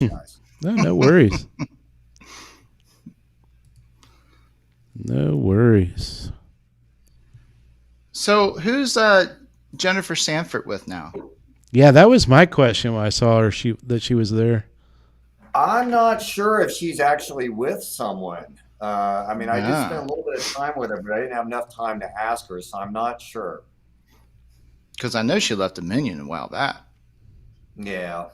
Guys. No, no worries. No worries. So who's Jennifer Sanford with now? Yeah, that was my question when I saw her. That she was there. I'm not sure if she's actually with someone. I mean, I just spent a Ah, little bit of time with her, but I didn't have enough time to ask her, so I'm not sure. because I know she left Dominion a while back. Yeah.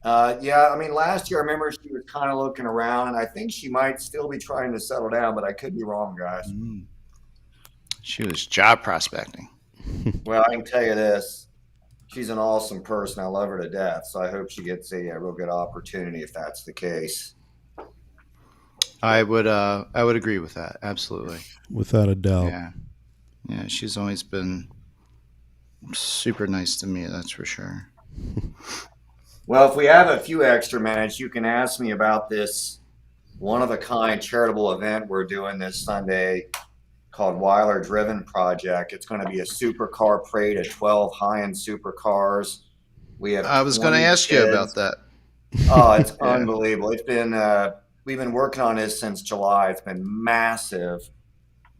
Yeah, I mean, last year I remember she was kind of looking around, and I think she might still be trying to settle down, but I could be wrong, guys. Mm. She was job prospecting. Well, I can tell you this. She's an awesome person. I love her to death, so I hope she gets a real good opportunity if that's the case. I would agree with that. Absolutely. Without a doubt. Yeah. Yeah. She's always been super nice to me. That's for sure. Well, if we have a few extra minutes, you can ask me about this one-of-a-kind charitable event we're doing this Sunday called Wyler Driven Project. It's going to be a supercar parade of 12 high-end supercars. We have I was going to 20 ask you about kids. that. Oh, it's Yeah. unbelievable. It's been we've been working on this since July. It's been massive,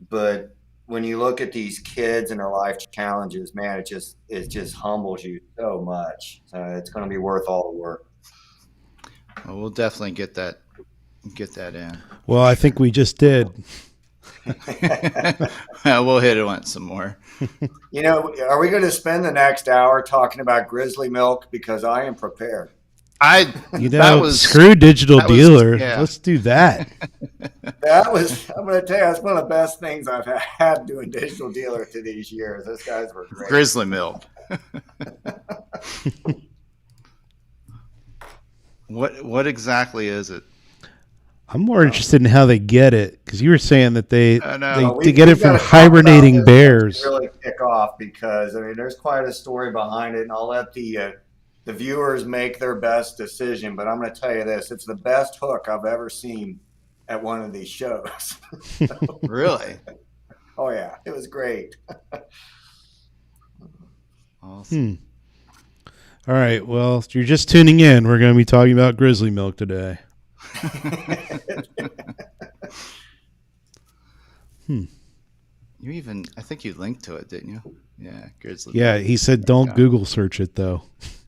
but when you look at these kids and their life challenges, man, it just humbles you so much. So it's going to be worth all the work. Well, we'll definitely get that in. Well, I think we just did. We'll hit it on some more. You know, are we going to spend the next hour talking about Grizzly Milk? Because I am prepared. Screw digital dealer. Yeah. Let's do that. I'm going to tell you, that's one of the best things I've had doing digital dealer through these years. Those guys were great. Grizzly Milk. What exactly is it? I'm more interested in how they get it, because you were saying that they We get it from gotta talk hibernating about this bears. to really kick off, because I mean, there's quite a story behind it, and I'll let the viewers make their best decision. But I'm going to tell you this: it's the best hook I've ever seen at one of these shows. Really? Oh yeah, it was great. Awesome. All right. Well, if you're just tuning in, we're going to be talking about Grizzly Milk today. I think you linked to it, didn't you? Yeah, Grizzly. Yeah, he said don't Google search it, though.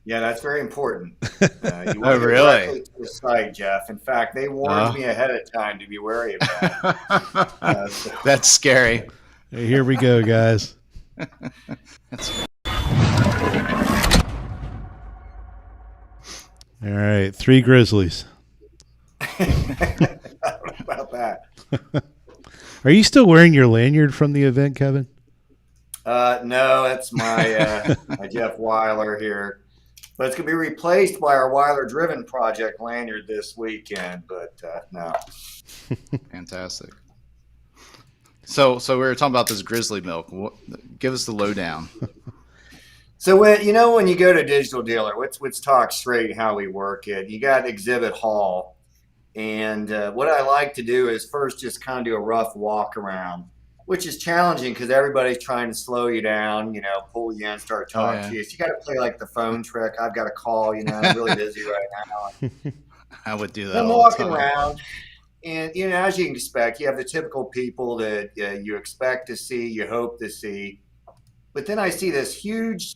Yeah, that's very important. You Oh, want to go really? directly to the site, Jeff. In fact, they warned me ahead of time to be wary of that. That's scary. Hey, here we go, guys. All right, 3 Grizzlies. I don't know about that. Are you still wearing your lanyard from the event, Kevin? No, that's my my Jeff Wyler here. But it's going to be replaced by our Wyler Driven Project lanyard this weekend. But no. Fantastic. So we were talking about this Grizzly Milk. Give us the lowdown. So when you go to digital dealer, let's talk straight how we work it. You got exhibit hall, and what I like to do is first just kind of do a rough walk around, which is challenging because everybody's trying to slow you down, pull you in, start talking to you. So you got to play like the phone trick. I've got a call, I'm really busy right now. I would do that. I'm all walking the time. around, and as you can expect, you have the typical people that you expect to see, you hope to see, but then I see this huge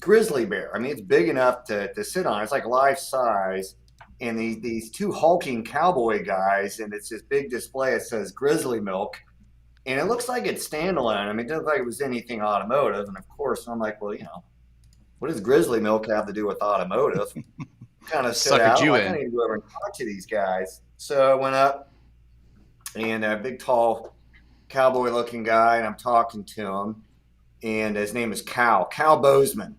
grizzly bear. I mean, it's big enough to sit on. It's like life size. And these 2 hulking cowboy guys, and it's this big display. It says Grizzly Milk, and it looks like it's standalone. I mean, it doesn't look like it was anything automotive. And of course, I'm like, well, what does Grizzly Milk have to do with automotive? Kind of stood out. I need to go over and talk to these guys. So I went up, and a big, tall, cowboy-looking guy, and I'm talking to him. And his name is Cal Bozeman.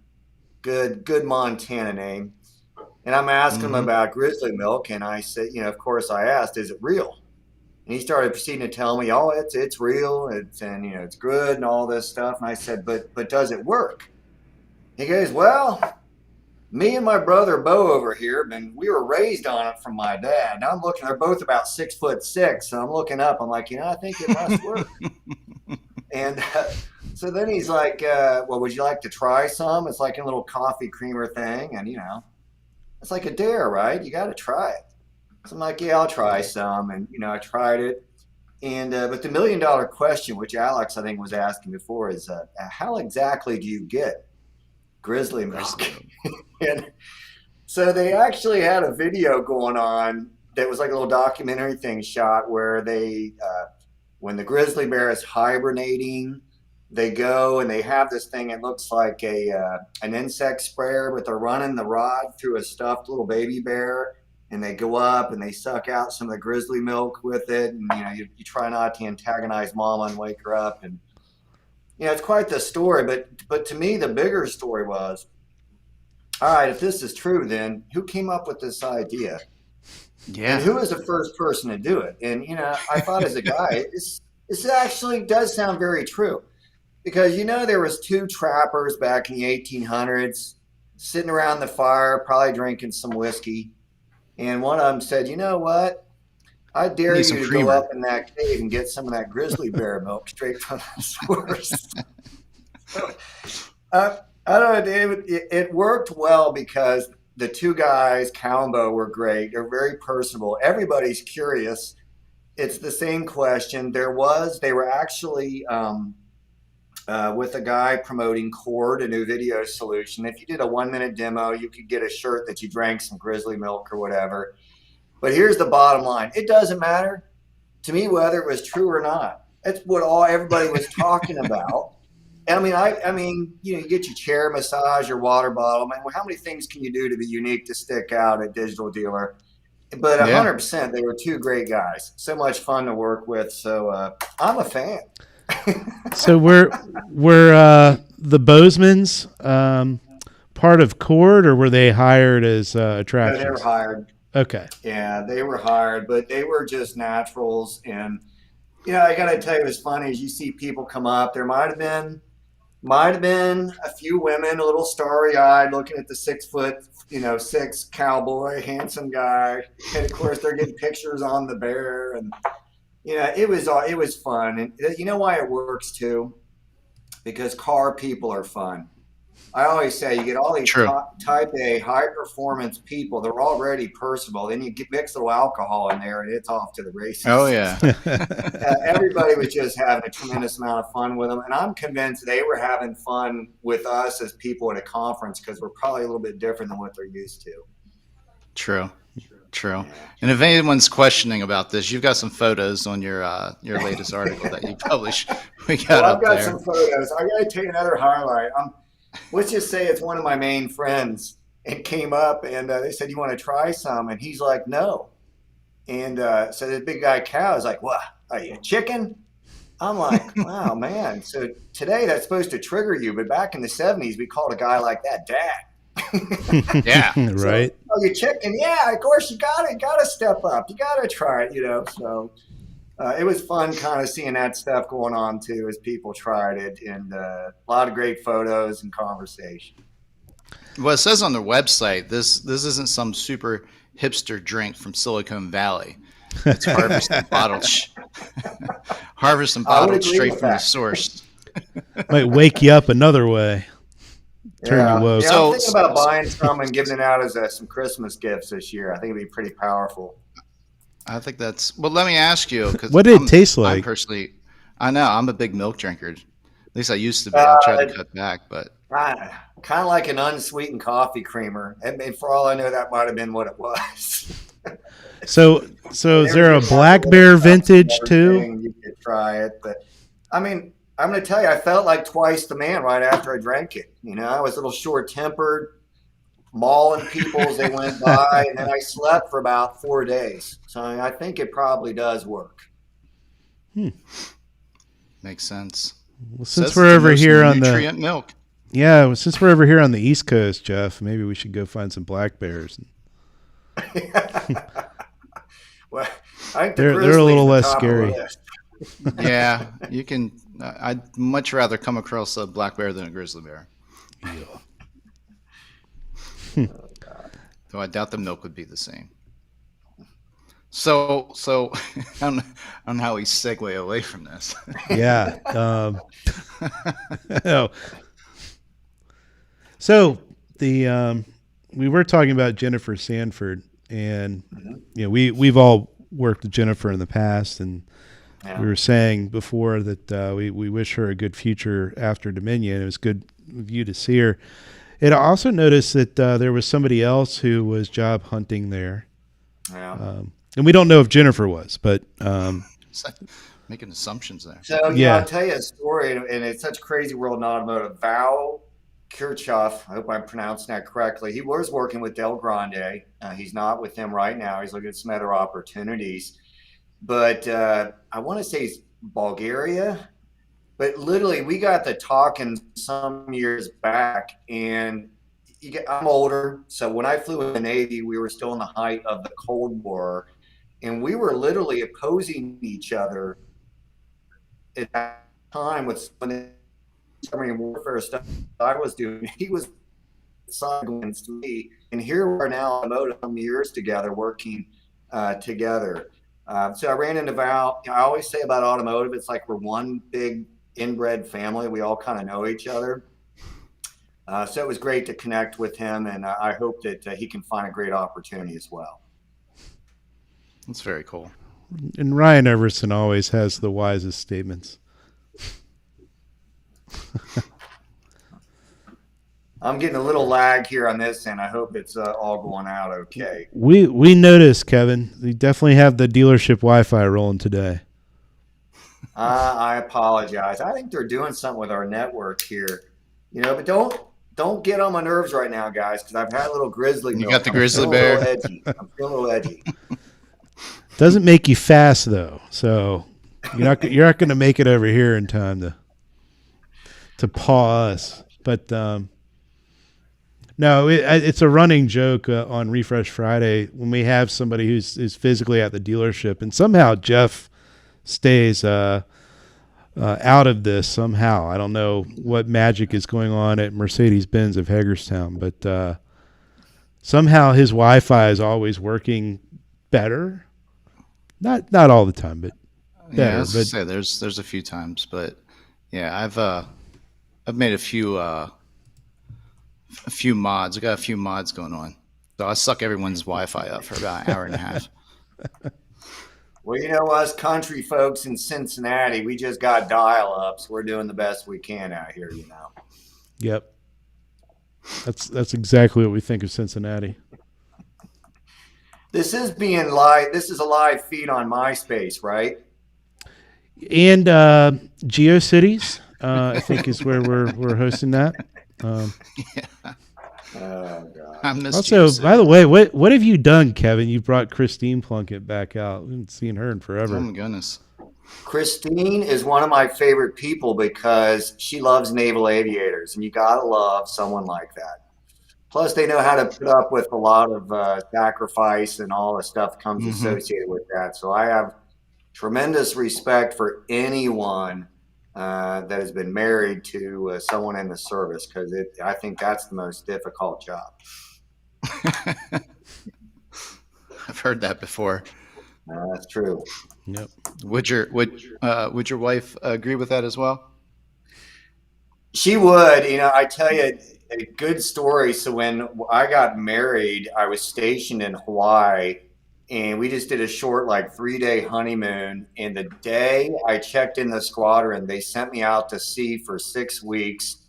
Good Montana name. And I'm asking him about Grizzly Milk, and I said, of course I asked, is it real? And he started proceeding to tell me, oh, it's real, it's good and all this stuff. And I said, but does it work? He goes, well, me and my brother Bo over here, we were raised on it from my dad. Now I'm looking, they're both about 6'6", so I'm looking up. I'm like, I think it must work. And so then he's like, well, would you like to try some? It's like a little coffee creamer thing, and It's like a dare, right? You got to try it. So I'm like, yeah, I'll try some. And, I tried it. And, but the $1 million question, which Alex, I think, was asking before, is how exactly do you get Grizzly Milk? Grizzly Milk. And so they actually had a video going on that was like a little documentary thing shot where when the grizzly bear is hibernating, they go and they have this thing. It looks like an insect sprayer, but they're running the rod through a stuffed little baby bear, and they go up and they suck out some of the grizzly milk with it. And you try not to antagonize mama and wake her up, and it's quite the story. But to me, the bigger story was, all right, if this is true, then who came up with this idea? And who was the first person to do it? And, I thought as a guy, this actually does sound very true. Because, there was two trappers back in the 1800s sitting around the fire, probably drinking some whiskey. And one of them said, you know what? I dare you to go up in that cave and get some of that grizzly bear milk straight from the source. I don't know, David. It worked well because the two guys, Calumbo, were great. They're very personable. Everybody's curious. It's the same question. They were actually with a guy promoting Cord, a new video solution. If you did a 1-minute demo, you could get a shirt that you drank some grizzly milk or whatever. But here's the bottom line. It doesn't matter to me whether it was true or not. That's what everybody was talking about. And I mean, you get your chair massage, your water bottle. Man, how many things can you do to be unique to stick out at Digital Dealer? But 100%, they were two great guys. So much fun to work with. So I'm a fan. So were the Bozeman's part of Cord, or were they hired as attractions? No, they were hired. Okay. Yeah, they were hired, but they were just naturals. And I got to tell you, what's funny is you see people come up. There might have been a few women, a little starry-eyed, looking at the 6'6" cowboy, handsome guy, and of course they're getting pictures on the bear, and it was fun. And you know why it works too? Because car people are fun. I always say you get all these type A high performance people. They're already personable. Then you mix a little alcohol in there, and it's off to the races. Oh yeah. Everybody was just having a tremendous amount of fun with them, and I'm convinced they were having fun with us as people at a conference because we're probably a little bit different than what they're used to. True. And if anyone's questioning about this, you've got some photos on your latest article that you published. I've got some photos. I got to tell you another highlight. Let's just say it's one of my main friends, and came up and they said, you want to try some? And he's like, no. And so this big guy Cal is like, what, are you a chicken? I'm like, wow, man. So today that's supposed to trigger you, but back in the 70s, we called a guy like that dad. Yeah. Right. So, oh, you chicken? Yeah, of course you gotta step up. You gotta try it, So it was fun kind of seeing that stuff going on too as people tried it, and a lot of great photos and conversation. Well, it says on their website, this isn't some super hipster drink from Silicon Valley. It's harvested bottled straight from the source. Might wake you up another way. Turn you woke. Yeah, I'm thinking about buying some and giving it out as some Christmas gifts this year. I think it'd be pretty powerful. I think that's. Well, let me ask you. What did it taste like? I know I'm a big milk drinker. At least I used to be. I'll try to cut back, but kind of like an unsweetened coffee creamer. I mean, for all I know, that might have been what it was. So is there a Black Bear vintage too? You could try it, but I mean, I'm going to tell you, I felt like twice the man right after I drank it. I was a little short-tempered, mauling people as they went by, and then I slept for about 4 days. So I think it probably does work. Makes sense. Well, since we're over here on the nutrient milk. Yeah, well, since we're over here on the East Coast, Jeff, maybe we should go find some Black Bears. Well, I think they're a little less scary. Yeah, you can. I'd much rather come across a black bear than a grizzly bear. Yeah. Though I doubt the milk would be the same. So I don't know how we segue away from this. Yeah. So the we were talking about Jennifer Sanford, and Mhm. we've all worked with Jennifer in the past, and Yeah. we were saying before that we wish her a good future after Dominion. It was good of you to see her. And I also noticed that there was somebody else who was job hunting there, Yeah. and we don't know if Jennifer was, but It's like making assumptions there. So, I'll yeah, tell you a story, and it's such a crazy world in automotive. Val Kirchhoff, I hope I'm pronouncing that correctly. He was working with Del Grande. He's not with them right now. He's looking at some other opportunities. But I want to say it's Bulgaria. But literally, we got to talking some years back, and I'm older. So when I flew in the Navy, we were still in the height of the Cold War, and we were literally opposing each other at that time with some of the submarine warfare stuff I was doing. He was side against me, and here we are now, some years together, working together. So I ran into Val. I always say about automotive, it's like we're one big inbred family. We all kind of know each other. So it was great to connect with him, and I hope that he can find a great opportunity as well. That's very cool. and Ryan Everson always has the wisest statements. I'm getting a little lag here on this, and I hope it's all going out okay. We noticed, Kevin. We definitely have the dealership Wi-Fi rolling today. I apologize. I think they're doing something with our network here, but don't get on my nerves right now, guys, because I've had a little grizzly You milk. got the I'm grizzly feeling a little bear. edgy. I'm feeling a little edgy. Doesn't make you fast though, so you're not going to make it over here in time to paw us. But no, it's a running joke on Refresh Friday when we have somebody who's physically at the dealership, and somehow Jeff stays out of this somehow. I don't know what magic is going on at Mercedes-Benz of Hagerstown, but somehow his Wi-Fi is always working better. Not all the time, but better. Yeah, I was gonna But say there's a few times, but yeah, I've made a few mods. I got a few mods going on, so I suck everyone's Wi-Fi up for about an hour and a half. Well, us country folks in Cincinnati, we just got dial-ups. We're doing the best we can out here. yep, that's exactly what we think of Cincinnati. This is being live. This is a live feed on MySpace, right? And GeoCities, I think, is where we're hosting that. Oh God. I miss Also, GeoCities. by the way, what have you done, Kevin? You brought Christine Plunkett back out. We haven't seen her in forever. Oh my goodness. Christine is one of my favorite people because she loves naval aviators, and you gotta love someone like that. Plus, they know how to put up with a lot of sacrifice and all the stuff comes Hmm. associated with that. So I have tremendous respect for anyone that has been married to someone in the service, because I think that's the most difficult job. I've heard that before. That's true. Yep. Would your wife agree with that as well? She would. I tell you a good story. So when I got married, I was stationed in Hawaii, and we just did a short, like 3-day honeymoon. And the day I checked in the squadron, they sent me out to sea for 6 weeks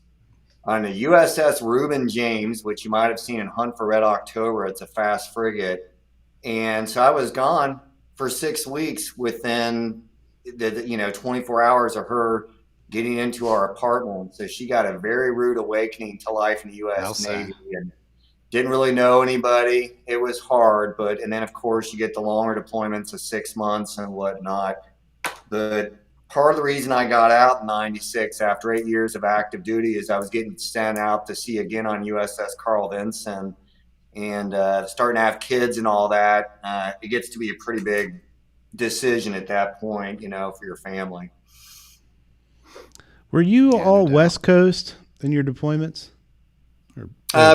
on the USS Reuben James, which you might have seen in Hunt for Red October. It's a fast frigate. And so I was gone for 6 weeks within the 24 hours of her getting into our apartment. So she got a very rude awakening to life in the I'll U.S. say. Navy, and didn't really know anybody. It was hard, and then of course you get the longer deployments of 6 months and whatnot. But part of the reason I got out in '96 after 8 years of active duty is I was getting sent out to sea again on USS Carl Vinson, and starting to have kids and all that. It gets to be a pretty big decision at that point, for your family. Were you Yeah, no all doubt. West Coast in your deployments? Or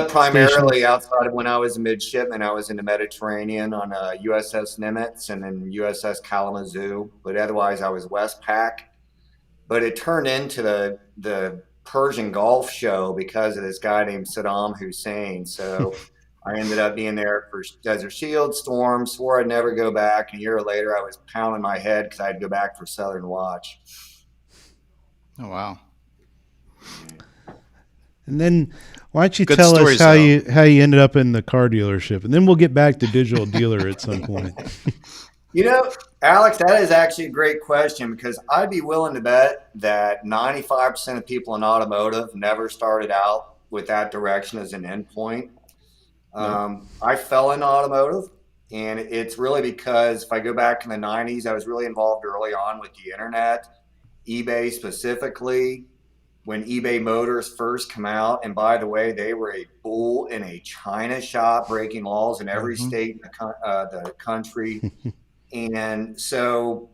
Primarily stations? outside of when I was a midshipman, I was in the Mediterranean on USS Nimitz and then USS Kalamazoo. But otherwise, I was Westpac. But it turned into the Persian Gulf show because of this guy named Saddam Hussein. So I ended up being there for Desert Shield, Storm, swore I'd never go back. And a year later, I was pounding my head because I had to go back for Southern Watch. Oh, wow. And then why don't you Good tell us stories, how though. you ended up in the car dealership, and then we'll get back to digital dealer at some point. Alex, that is actually a great question because I'd be willing to bet that 95% of people in automotive never started out with that direction as an endpoint. Nope. I fell into automotive, and it's really because if I go back in the 90s, I was really involved early on with the internet, eBay specifically. When eBay Motors first come out, and by the way, they were a bull in a China shop, breaking laws in every Mm-hmm. state in the country. And so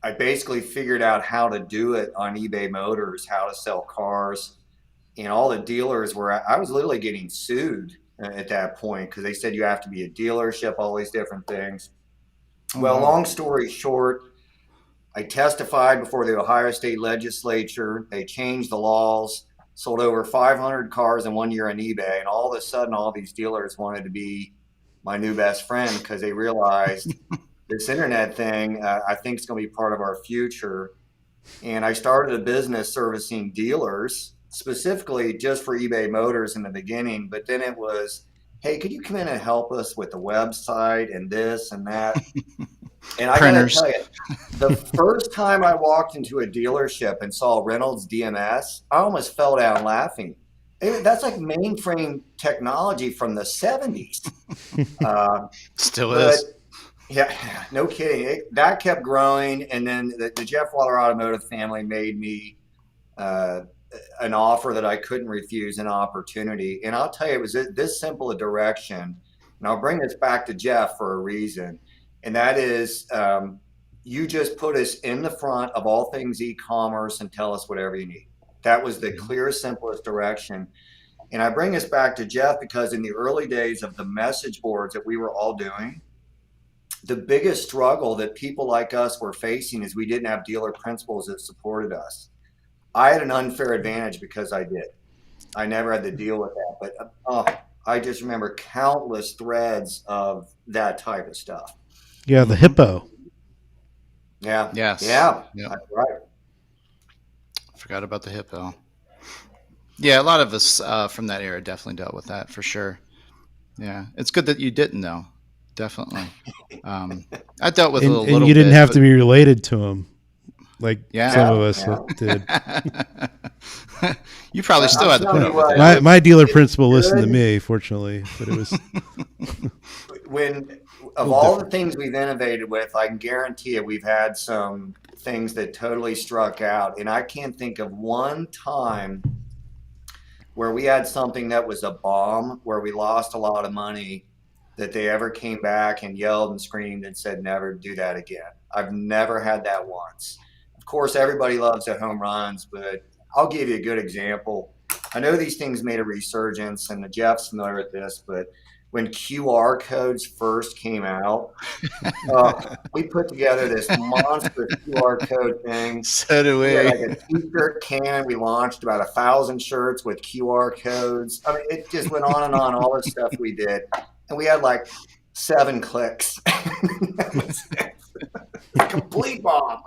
I basically figured out how to do it on eBay Motors, how to sell cars. And all the dealers I was literally getting sued at that point because they said you have to be a dealership, all these different things. Oh, Well, wow. long story short, I testified before the Ohio State Legislature. They changed the laws, sold over 500 cars in 1 year on eBay. And all of a sudden, all these dealers wanted to be my new best friend because they realized this internet thing, I think, is going to be part of our future. And I started a business servicing dealers specifically just for eBay Motors in the beginning. But then it was, hey, could you come in and help us with the website and this and that? And I got to Printers. tell you, the first time I walked into a dealership and saw Reynolds DMS, I almost fell down laughing. That's like mainframe technology from the 70s. Still But is. yeah, no kidding. That kept growing. And then the Jeff Wyler Automotive family made me uh, an offer that I couldn't refuse, an opportunity. And I'll tell you, it was this simple a direction. And I'll bring this back to Jeff for a reason. And that is, you just put us in the front of all things e-commerce and tell us whatever you need. That was the Mhm. clearest, simplest direction. And I bring us back to Jeff because in the early days of the message boards that we were all doing, the biggest struggle that people like us were facing is we didn't have dealer principals that supported us. I had an unfair advantage because I did. I never had to deal with that. But I just remember countless threads of that type of stuff. Yeah, the Mm-hmm. hippo. Yeah. Yes. Yeah. Yep. That's right. Forgot about the hippo. Yeah, a lot of us from that era definitely dealt with that for sure. Yeah, it's good that you didn't though. Definitely. Um, I dealt with it a And little you didn't bit, have but to be related to him like yeah. some of Yeah. us Yeah. did. You probably But still I'm had to put telling you up with what, it. My dealer principal listened to good me, fortunately, but it was when a of little all the different. things we've innovated with, I can guarantee you we've had some things that totally struck out. And I can't think of one time where we had something that was a bomb, where we lost a lot of money, that they ever came back and yelled and screamed and said, never do that again. I've never had that once. Of course, everybody loves the home runs, but I'll give you a good example. I know these things made a resurgence, and Jeff's familiar with this, but when QR codes first came out, we put together this monstrous QR code thing. So do We had we. like a t-shirt can. We launched about 1,000 shirts with QR codes. I mean, it just went on and on, all the stuff we did. And we had like 7 clicks. That was a complete bomb.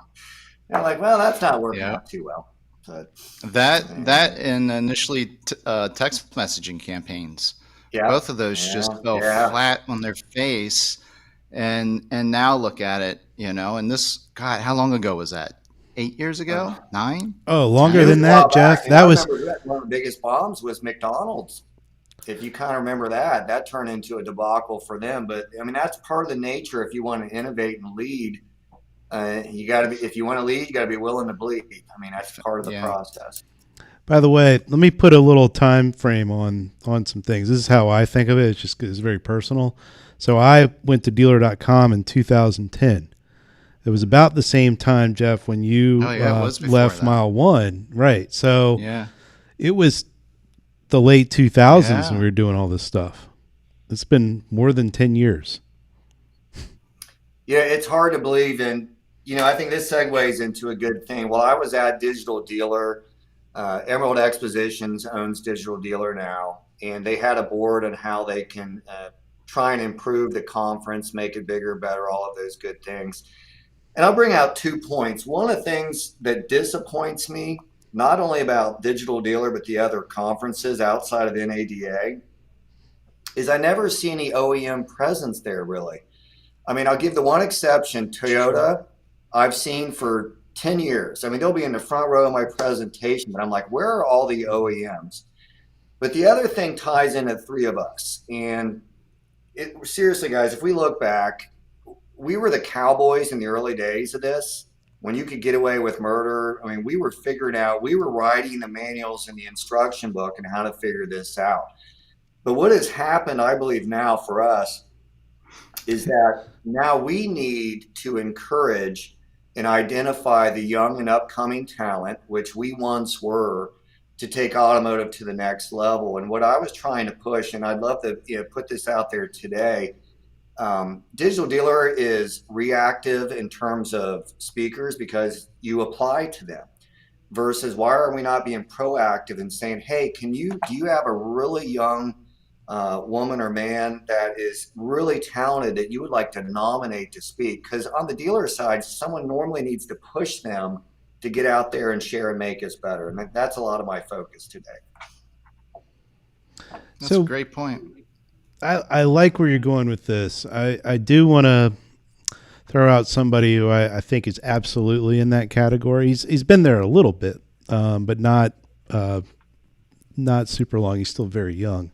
And I'm like, well, that's not working Yeah. out too well. But That and initially text messaging campaigns. yeah, Both of those just yeah, fell yeah. flat on their face, and now look at it, and this, God, how long ago was that? 8 years ago? Uh, 9? Oh, longer it 10? was than a while that, back. Jeff. And That I was remember one of the biggest bombs was McDonald's. If you kind of remember that, that turned into a debacle for them. But I mean, that's part of the nature. If you want to innovate and lead, you got to be. If you want to lead, you got to be willing to bleed. I mean, that's part of the Yeah. process. By the way, let me put a little time frame on some things. This is how I think of it. It's very personal. So I went to dealer.com in 2010. It was about the same time, Jeff, when you Oh, yeah, it was before left that. Mile One, right? So Yeah. it was the late 2000s when Yeah. we were doing all this stuff. It's been more than 10 years. Yeah, it's hard to believe. And I think this segues into a good thing. Well, I was at Digital Dealer. Emerald Expositions owns Digital Dealer now, and they had a board on how they can try and improve the conference, make it bigger, better, all of those good things. And I'll bring out 2 points. One of the things that disappoints me, not only about Digital Dealer, but the other conferences outside of NADA, is I never see any OEM presence there really. I mean, I'll give the one exception, Toyota, I've seen for 10 years. I mean, they'll be in the front row of my presentation, but I'm like, where are all the OEMs? But the other thing ties into three of us. And seriously, guys, if we look back, we were the cowboys in the early days of this when you could get away with murder. I mean, we were figuring out, we were writing the manuals in the instruction book and how to figure this out. But what has happened, I believe, now for us is that now we need to encourage and identify the young and upcoming talent, which we once were, to take automotive to the next level. And what I was trying to push, and I'd love to put this out there today, Digital Dealer is reactive in terms of speakers because you apply to them, versus why are we not being proactive and saying, hey, do you have a really young woman or man that is really talented that you would like to nominate to speak? Because on the dealer side, someone normally needs to push them to get out there and share and make us better. And that's a lot of my focus today. That's a great point. I like where you're going with this. I do want to throw out somebody who I think is absolutely in that category. He's been there a little bit, but not super long. He's still very young.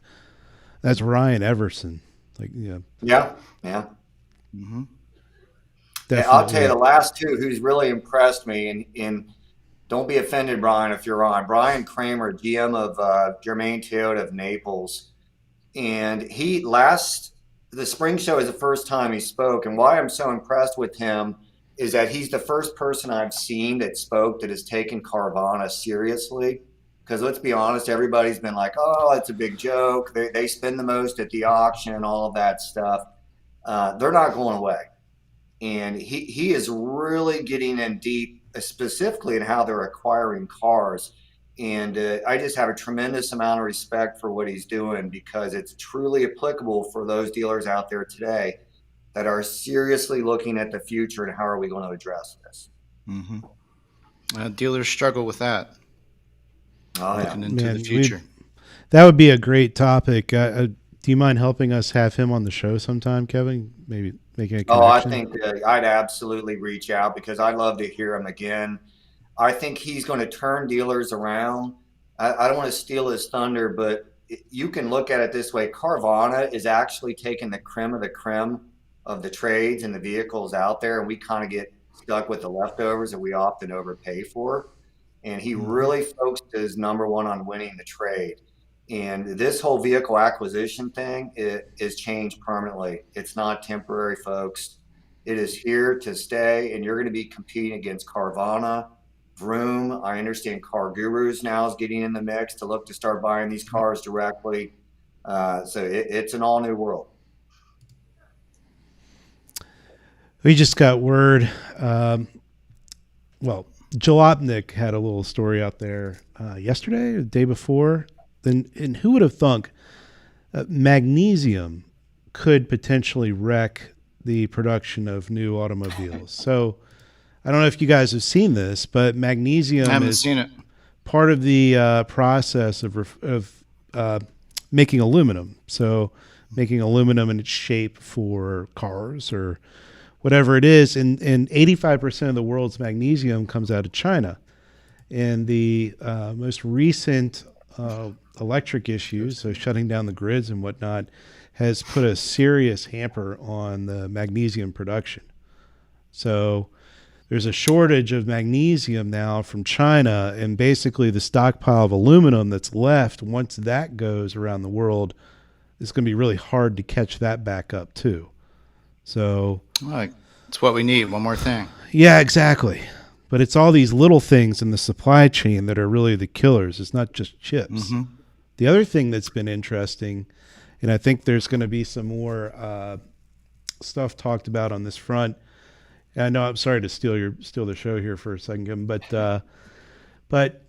That's Ryan Everson. Yeah. Mm-hmm. I'll tell you the last two who's really impressed me, and don't be offended, Brian, if you're on. Brian Kramer, GM of Germain Toyota of Naples. And the spring show is the first time he spoke. And why I'm so impressed with him is that he's the first person I've seen that spoke that has taken Carvana seriously. Because let's be honest, everybody's been like, oh, it's a big joke. They spend the most at the auction, all of that stuff. They're not going away. And he is really getting in deep, specifically in how they're acquiring cars. And I just have a tremendous amount of respect for what he's doing, because it's truly applicable for those dealers out there today that are seriously looking at the future and how are we going to address this. Mm-hmm. Dealers struggle with that. Looking into the future. That would be a great topic. Do you mind helping us have him on the show sometime, Kevin? Maybe making a connection? I think I'd absolutely reach out, because I'd love to hear him again. I think he's going to turn dealers around. I don't want to steal his thunder, but you can look at it this way. Carvana is actually taking the creme of the trades and the vehicles out there, and we kind of get stuck with the leftovers that we often overpay for. And he really focuses number one on winning the trade. And this whole vehicle acquisition thing is changed permanently. It's not temporary, folks. It is here to stay, and you're going to be competing against Carvana, Vroom. I understand Car Gurus now is getting in the mix to look to start buying these cars directly. So it's an all new world. We just got word. Jalopnik had a little story out there yesterday or the day before. And who would have thunk Magnesium could potentially wreck the production of new automobiles? So I don't know if you guys have seen this, but Magnesium is part of the process of making aluminum. So making aluminum in its shape for cars or whatever it is. And 85% of the world's magnesium comes out of China. And the most recent electric issues, so shutting down the grids and whatnot, has put a serious hamper on the magnesium production. So there's a shortage of magnesium now from China, and basically the stockpile of aluminum that's left, once that goes around the world, it's going to be really hard to catch that back up too. So it's what we need. One more thing. Yeah, exactly. But it's all these little things in the supply chain that are really the killers. It's not just chips. Mm-hmm. The other thing that's been interesting, and I think there's going to be some more stuff talked about on this front. And I know I'm sorry to steal the show here for a second, Kevin, but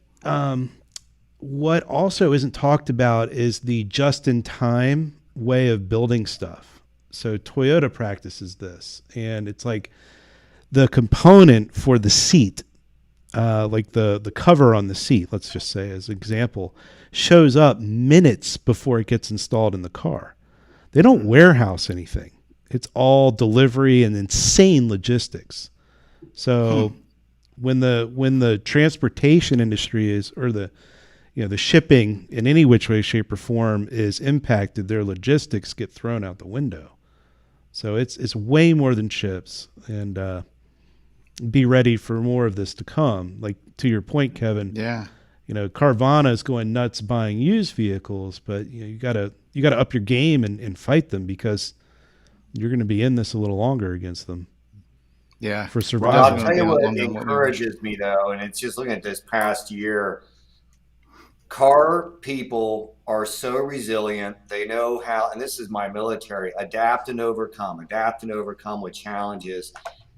what also isn't talked about is the just-in-time way of building stuff. So Toyota practices this, and it's like the component for the seat, like the cover on the seat, let's just say as an example, shows up minutes before it gets installed in the car. They don't warehouse anything. It's all delivery and insane logistics. So when the transportation industry is, or the shipping in any which way, shape, or form is impacted, their logistics get thrown out the window. So it's way more than chips, and be ready for more of this to come. Like to your point, Kevin. Yeah. Carvana is going nuts buying used vehicles, but you gotta up your game and fight them, because you're going to be in this a little longer against them. Yeah. For Well, survival. I'll tell you what encourages me though, and it's just looking at this past year. Car people are so resilient. They know how, and this is my military, adapt and overcome with challenges.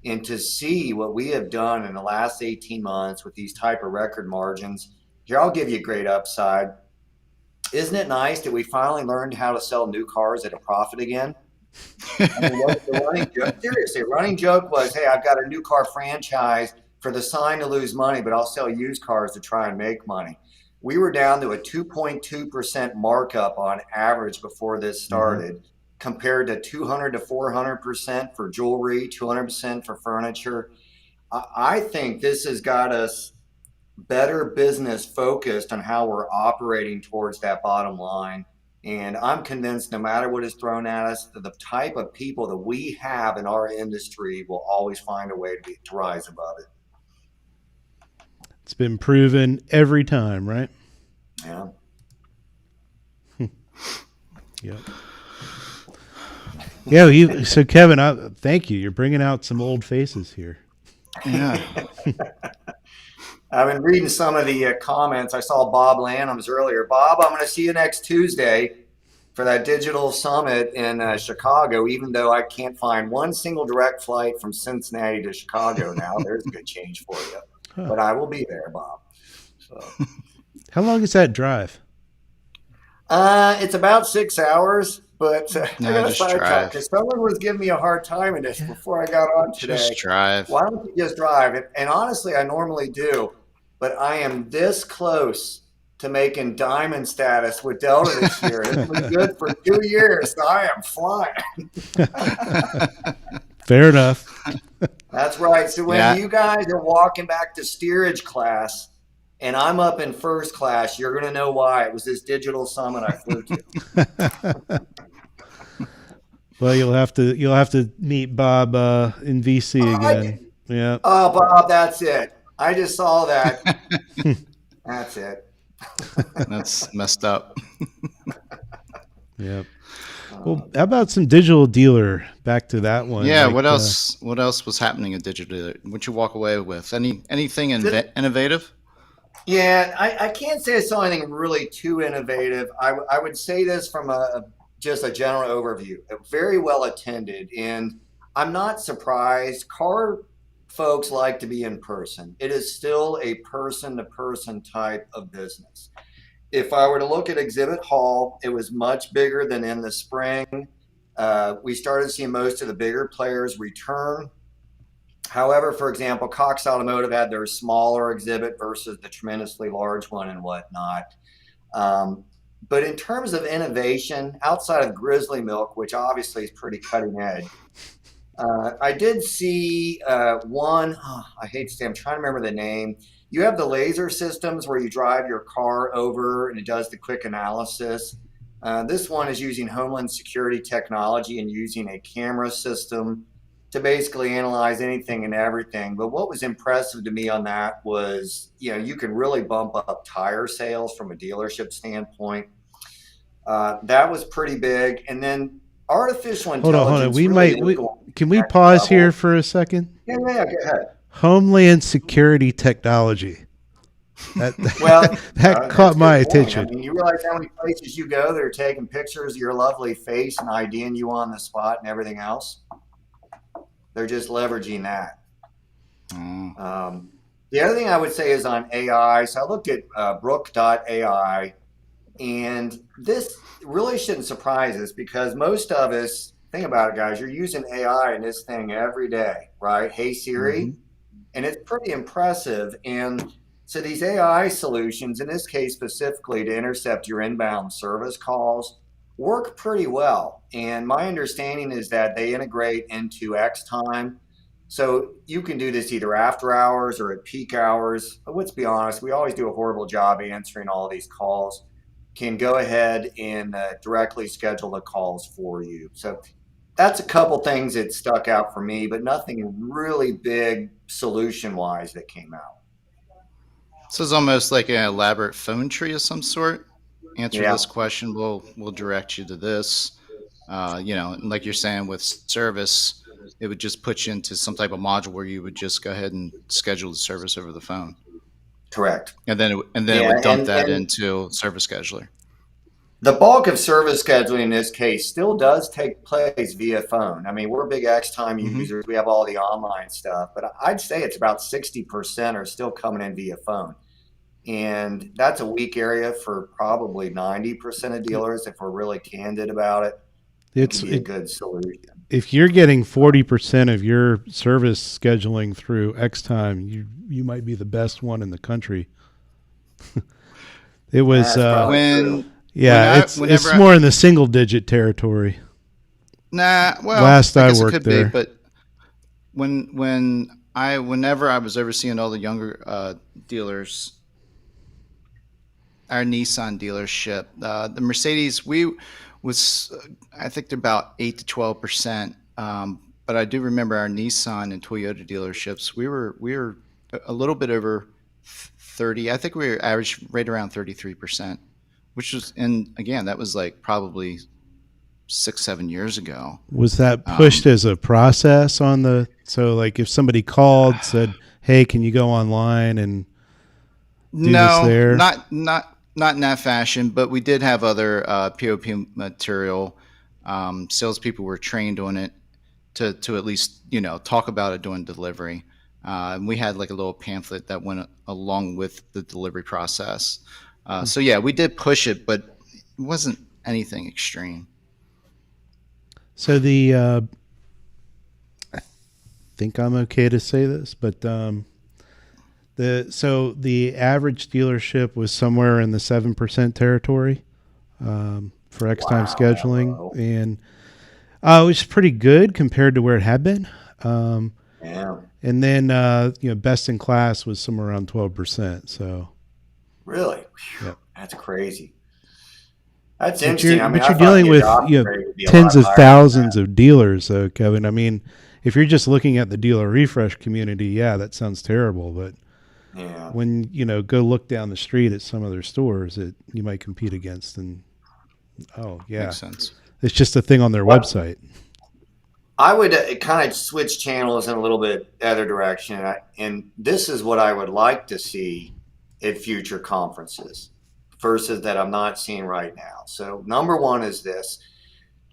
And to see what we have done in the last 18 months with these type of record margins, here, I'll give you a great upside. Isn't it nice that we finally learned how to sell new cars at a profit again? I mean, the running joke was, hey, I've got a new car franchise for the sign to lose money, but I'll sell used cars to try and make money. We were down to a 2.2% markup on average before this started, compared to 200 to 400% for jewelry, 200% for furniture. I think this has got us better business focused on how we're operating towards that bottom line. And I'm convinced no matter what is thrown at us, the type of people that we have in our industry will always find a way to rise above it. It's been proven every time, right? Yeah. Yep. Yeah. So Kevin, thank you. You're bringing out some old faces here. Yeah. I've been reading some of the comments. I saw Bob Lanham's earlier. Bob, I'm going to see you next Tuesday for that digital summit in Chicago, even though I can't find one single direct flight from Cincinnati to Chicago now. There's a good change for you. Huh. But I will be there, Bob. So. How long is that drive? It's about 6 hours, but I got to sidetrack because someone was giving me a hard time in this before I got on today. Just drive. Why don't you just drive? And honestly, I normally do, but I am this close to making diamond status with Delta this year. It's been good for 2 years. So I am flying. Fair enough. That's right. So when you guys are walking back to steerage class and I'm up in first class, you're going to know why. It was this digital summit I flew to. Well, you'll have to meet Bob in VC again. Yeah. Oh, Bob, that's it. I just saw that. That's it. That's messed up. Yep. Well, how about some digital dealer? Back to that one. Yeah. Like, what else? What else was happening at digital dealer? What'd you walk away with? Anything innovative? Yeah, I can't say I saw anything really too innovative. I would say this from just a general overview. Very well attended, and I'm not surprised. Car folks like to be in person. It is still a person-to-person type of business. If I were to look at Exhibit Hall, it was much bigger than in the spring. We started seeing most of the bigger players return. However, for example, Cox Automotive had their smaller exhibit versus the tremendously large one and whatnot. But in terms of innovation, outside of Grizzly Milk, which obviously is pretty cutting edge, I did see one. I hate to say, I'm trying to remember the name. You have the laser systems where you drive your car over and it does the quick analysis. This one is using Homeland Security technology and using a camera system to basically analyze anything and everything. But what was impressive to me on that was, you can really bump up tire sales from a dealership standpoint. That was pretty big. And then artificial intelligence. Hold on. Can we pause here for a second? Yeah, go ahead. Homeland Security technology. That caught my attention. I mean, you realize how many places you go that are taking pictures of your lovely face and IDing you on the spot and everything else? They're just leveraging that. The other thing I would say is on AI. So I looked at Brooke.AI, and this really shouldn't surprise us because most of us, think about it, guys, you're using AI in this thing every day, right? Hey Hmm. Siri, and it's pretty impressive. And so these AI solutions, in this case specifically to intercept your inbound service calls, work pretty well. And my understanding is that they integrate into XTime. So you can do this either after hours or at peak hours. But let's be honest, we always do a horrible job answering all these calls. Can go ahead and directly schedule the calls for you. So that's a couple things that stuck out for me, but nothing really big solution wise that came out. So it's almost like an elaborate phone tree of some sort. Answer Yeah, this question, we'll direct you to this. And like you're saying with service, it would just put you into some type of module where you would just go ahead and schedule the service over the phone, correct. and then it Yeah, would dump that and into Service Scheduler. the bulk of service scheduling in this case still does take place via phone. I mean, we're big XTime Hmm. users. We have all the online stuff, but I'd say it's about 60% are still coming in via phone. And that's a weak area for probably 90% of dealers if we're really candid about it. It It's could be a it, good solution. if you're getting 40% of your service scheduling through XTime, you might be the best one in the country. It was That's probably true. When when yeah, I it's whenever I, more in the single digit territory. nah, well, Last I I guess it worked could be, there. but whenever I was overseeing all the younger dealers, our Nissan dealership, the Mercedes, I think they're about 8 to 12%. But I do remember our Nissan and Toyota dealerships. We were a little bit over 30. I think we were average right around 33%, which was, and again, that was like probably 6, 7 years ago. Was that pushed Um, as a process on the so like if somebody called said, "Hey, can you go online and do this No, there?" not in that fashion, but we did have other POP material. Salespeople were trained on it to at least talk about it during delivery. And we had like a little pamphlet that went along with the delivery process. So yeah, we did push it, but it wasn't anything extreme. So the I think I'm okay to say this, but the average dealership was somewhere in the 7% territory for X time Wow, that scheduling, low. and it was pretty good compared to where it had been. Um, Yeah, and then best in class was somewhere around 12%. So really? yeah, Whew, that's crazy. That's but interesting. you're I mean, but I you're thought dealing the with adoption rate would be a tens lot of higher than thousands that. of dealers, Kevin. I mean, if you're just looking at the dealer refresh community, yeah, that sounds terrible. But Yeah. when go look down the street at some of their stores that you might compete against, and oh yeah, Makes sense. it's just a thing on their What website. I would kind of switch channels in a little bit other direction, and this is what I would like to see at future conferences versus that I'm not seeing right now. So number one is this: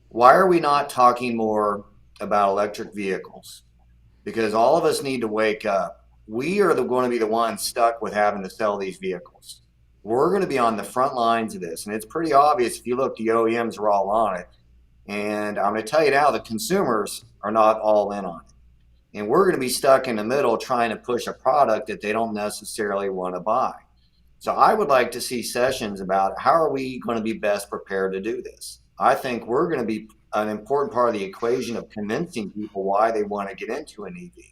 why are we not talking more about electric vehicles? Because all of us need to wake up. We are going to be the ones stuck with having to sell these vehicles. We're going to be on the front lines of this, and it's pretty obvious if you look. The OEMs are all on it. And I'm going to tell you now, the consumers are not all in on it. And we're going to be stuck in the middle trying to push a product that they don't necessarily want to buy. So I would like to see sessions about how are we going to be best prepared to do this. I think we're going to be an important part of the equation of convincing people why they want to get into an EV.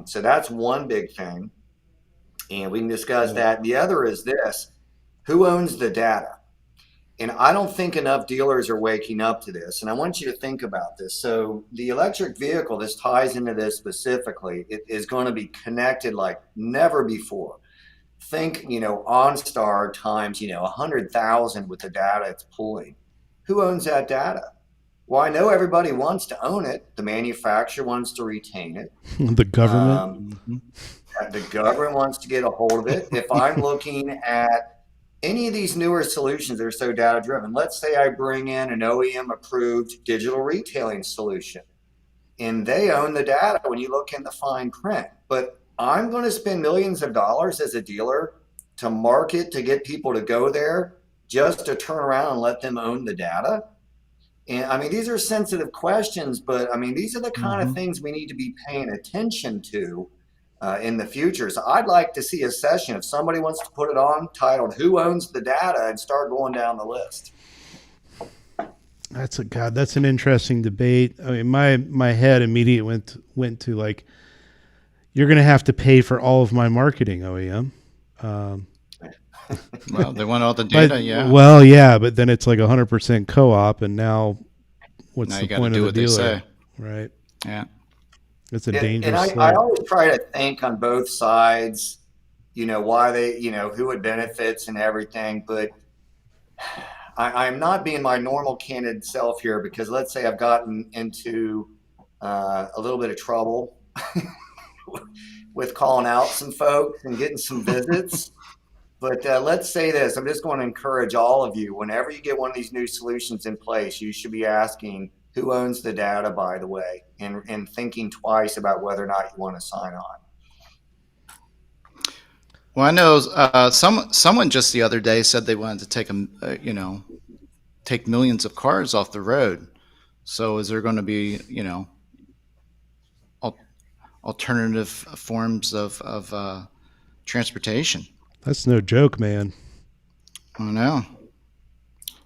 So that's one big thing. And we can discuss Yeah. that. The other is this: who owns the data? And I don't think enough dealers are waking up to this. And I want you to think about this. So the electric vehicle, this ties into this specifically, it is going to be connected like never before. Think, OnStar times, 100,000 with the data it's pulling. Who owns that data? Well, I know everybody wants to own it. The manufacturer wants to retain it. The government. Um, Hmm. the government wants to get a hold of it. If I'm looking at any of these newer solutions that are so data driven, let's say I bring in an OEM approved digital retailing solution and they own the data when you look in the fine print. But I'm going to spend millions of dollars as a dealer to market to get people to go there just to turn around and let them own the data. And I mean, these are sensitive questions, but I mean, these are the kind of Mm-hmm. things we need to be paying attention to in the future. So I'd like to see a session, if somebody wants to put it on, titled "Who Owns the Data," and start going down the list. That's an interesting debate. I mean, my head immediately went to like, you're going to have to pay for all of my marketing, OEM. Um, Well, they want all the but data, yeah. well, yeah, but then it's like 100% co-op, and now what's Now the you got to point of do the what they dealer, say. right? Yeah. It's a And dangerous I slope. always try to think on both sides, why they, who it benefits and everything. But I'm not being my normal candid self here, because let's say I've gotten into a little bit of trouble with calling out some folks and getting some visits. But let's say this, I'm just going to encourage all of you, whenever you get one of these new solutions in place, you should be asking who owns the data, by the way, and thinking twice about whether or not you want to sign on. Well, I know someone just the other day said they wanted to take millions of cars off the road. So is there going to be, alternative forms of transportation? That's no joke, man. I don't know.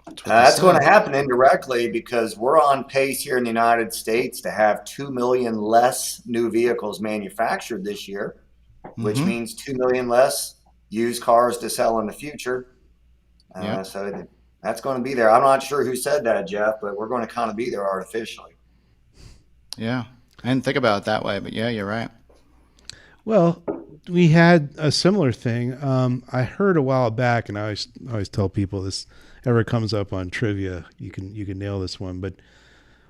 That's what they That's going said. to happen indirectly, because we're on pace here in the United States to have 2 million less new vehicles manufactured this year, which Mm-hmm. means 2 million less used cars to sell in the future. Yep. So that's going to be there. I'm not sure who said that, Jeff, but we're going to kind of be there artificially. Yeah. I didn't think about it that way, but yeah, you're right. Well, we had a similar thing. I heard a while back, and I always tell people this ever comes up on trivia, you can nail this one. But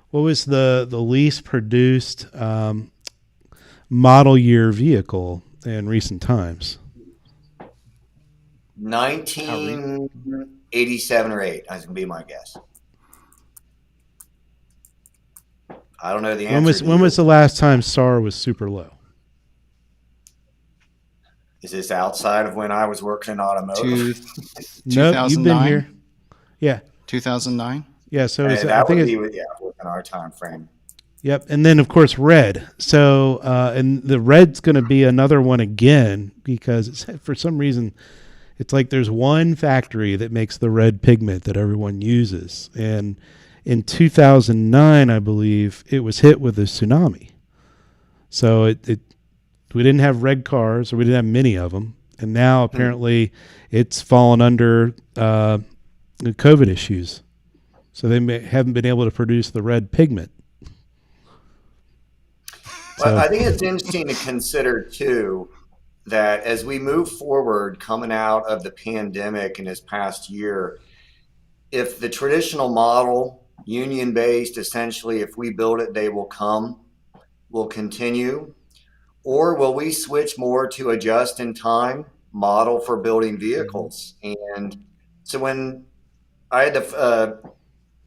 what was the least produced model year vehicle in recent times? 1987 or 8 is going to be my guess. I don't know the answer. When was the last time SAR was super low? Is this outside of when I was working in automotive? Nope, you've been 2009. here. Yeah, 2009. yeah. So I That think would it's be within our time frame. yep. And then of course red. So and the red's going to be another one again, because it's, for some reason it's like there's one factory that makes the red pigment that everyone uses, and in 2009, I believe, it was hit with a tsunami. So we didn't have red cars, or we didn't have many of them, and now apparently it's fallen under COVID issues. So they haven't been able to produce the red pigment. Well, So I think it's interesting to consider too that as we move forward, coming out of the pandemic in this past year, if the traditional model, union based, essentially, if we build it, they will come, will continue, or will we switch more to a just in time model for building vehicles? And so when I had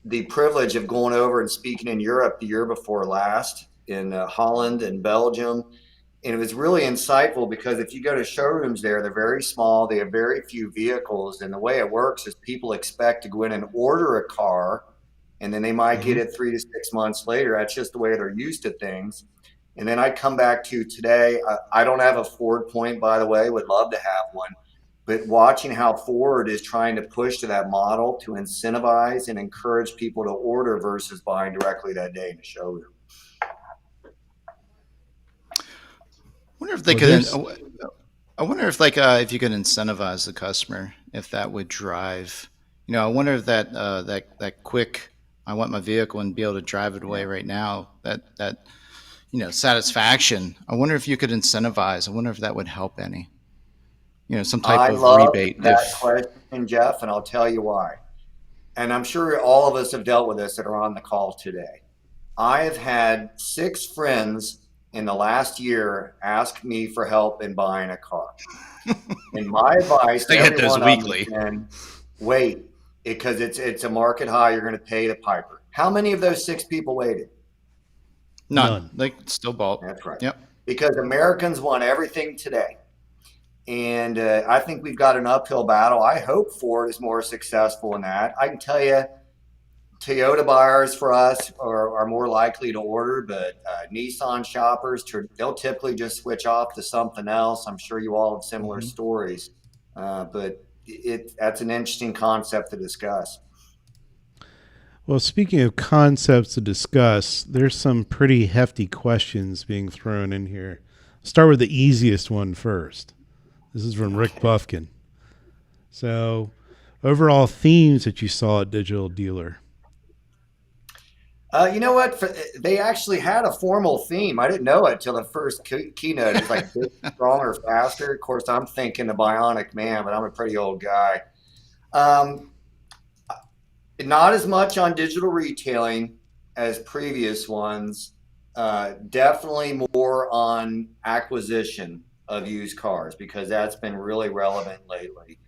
the privilege of going over and speaking in Europe the year before last, in Holland and Belgium, and it was really insightful, because if you go to showrooms there, they're very small, they have very few vehicles, and the way it works is people expect to go in and order a car, and then they might get Mm-hmm. it 3 to 6 months later. That's just the way they're used to things. And then I come back to today. I don't have a Ford point, by the way, would love to have one. But watching how Ford is trying to push to that model to incentivize and encourage people to order versus buying directly that day in the showroom. Wonder if they well, could. there's I wonder if you could incentivize the customer, if that would drive. I wonder if that quick. I want my vehicle and be able to drive it away right now. That satisfaction. I wonder if you could incentivize. I wonder if that would help any. Some type I of love rebate. that If question, Jeff, and I'll tell you why. And I'm sure all of us have dealt with this that are on the call today. I have had 6 friends in the last year ask me for help in buying a car. And my advice to I get every those one of them has weekly. been, wait, because it's a market high. You're going to pay the piper. How many of those 6 people waited? None. none. Like still bought. That's right. Yep. because Americans want everything today. And I think we've got an uphill battle. I hope Ford is more successful in that. I can tell you, Toyota buyers for us are more likely to order, but Nissan shoppers, they'll typically just switch off to something else. I'm sure you all have similar Mhm. stories, but that's an interesting concept to discuss. Well, speaking of concepts to discuss, there's some pretty hefty questions being thrown in here. Start with the easiest one first. This is from Rick Okay. Buffkin. So, overall themes that you saw at Digital Dealer. You know what? They actually had a formal theme. I didn't know it till the first keynote. It was like big, stronger, faster. Of course, I'm thinking the Bionic Man, but I'm a pretty old guy. Um, Not as much on digital retailing as previous ones. Definitely more on acquisition of used cars because that's been really relevant lately.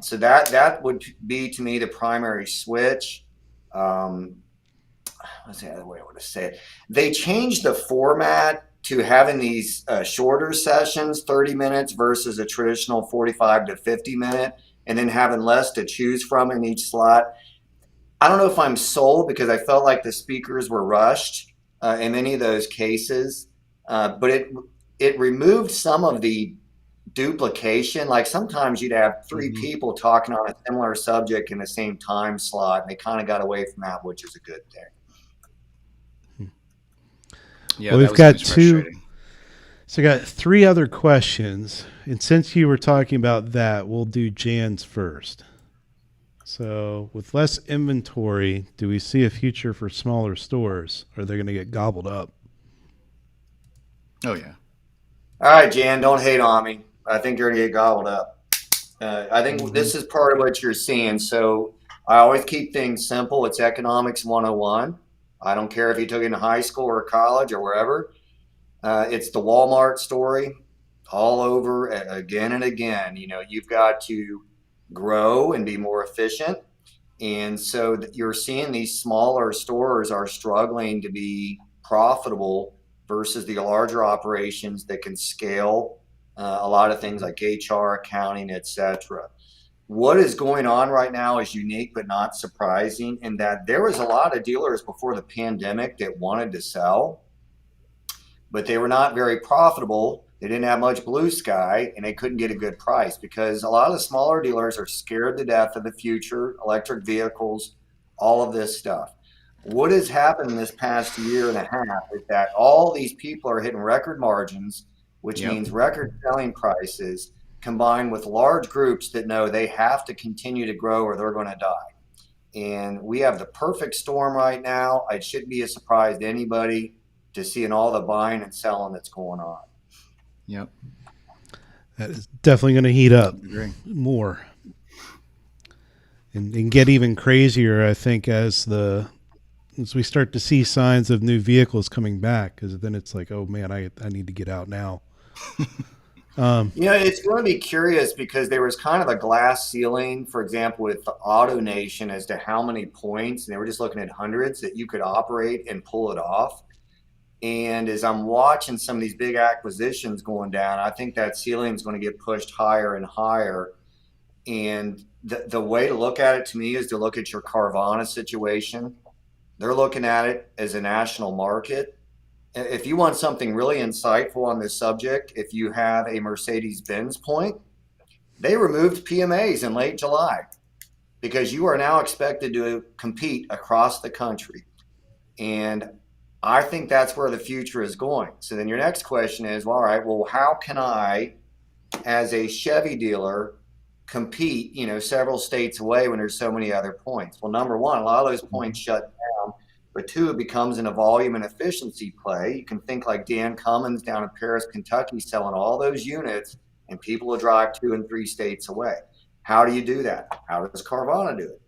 So that would be to me the primary switch. Um, what's the other way I want to say it? They changed the format to having these shorter sessions, 30 minutes versus a traditional 45 to 50 minute, and then having less to choose from in each slot. I don't know if I'm sold because I felt like the speakers were rushed in many of those cases, but it removed some of the duplication. Like sometimes you'd have three Mm-hmm. people talking on a similar subject in the same time slot, and they kind of got away from that, which is a good thing. Yeah, Well, that we've was got always two. frustrating. So, I got three other questions. And since you were talking about that, we'll do Jan's first. So, with less inventory, do we see a future for smaller stores? Or are they going to get gobbled up? Oh yeah. All right, Jan, don't hate on me. I think you're going to get gobbled up. I think Mm-hmm. this is part of what you're seeing. So I always keep things simple. It's economics 101. I don't care if you took it in high school or college or wherever. It's the Walmart story all over again and again. You know, you've got to grow and be more efficient. And so you're seeing these smaller stores are struggling to be profitable versus the larger operations that can scale a lot of things like HR, accounting, etc. What is going on right now is unique but not surprising in that there was a lot of dealers before the pandemic that wanted to sell, but they were not very profitable. They didn't have much blue sky and they couldn't get a good price because a lot of the smaller dealers are scared to death of the future, electric vehicles, all of this stuff. What has happened in this past year and a half is that all these people are hitting record margins, which Yep. means record selling prices combined with large groups that know they have to continue to grow or they're going to die. And we have the perfect storm right now. It shouldn't be a surprise to anybody to seeing all the buying and selling that's going on. Yep. That is definitely going to heat up I agree. more and get even crazier, I think, as we start to see signs of new vehicles coming back, because then it's like, oh man, I need to get out now. You know, it's going to be curious because there was kind of a glass ceiling, for example, with the Auto Nation as to how many points, and they were just looking at hundreds that you could operate and pull it off. And as I'm watching some of these big acquisitions going down, I think that ceiling is going to get pushed higher and higher. And the way to look at it to me is to look at your Carvana situation. They're looking at it as a national market. If you want something really insightful on this subject, if you have a Mercedes Benz point, they removed PMAs in late July because you are now expected to compete across the country. And I think that's where the future is going. So then your next question is, well, all right, well, how can I, as a Chevy dealer, compete, several states away when there's so many other points? Well, number one, a lot of those points shut down. But two, it becomes in a volume and efficiency play. You can think like Dan Cummins down in Paris, Kentucky, selling all those units, and people will drive 2 and 3 states away. How do you do that? How does Carvana do it?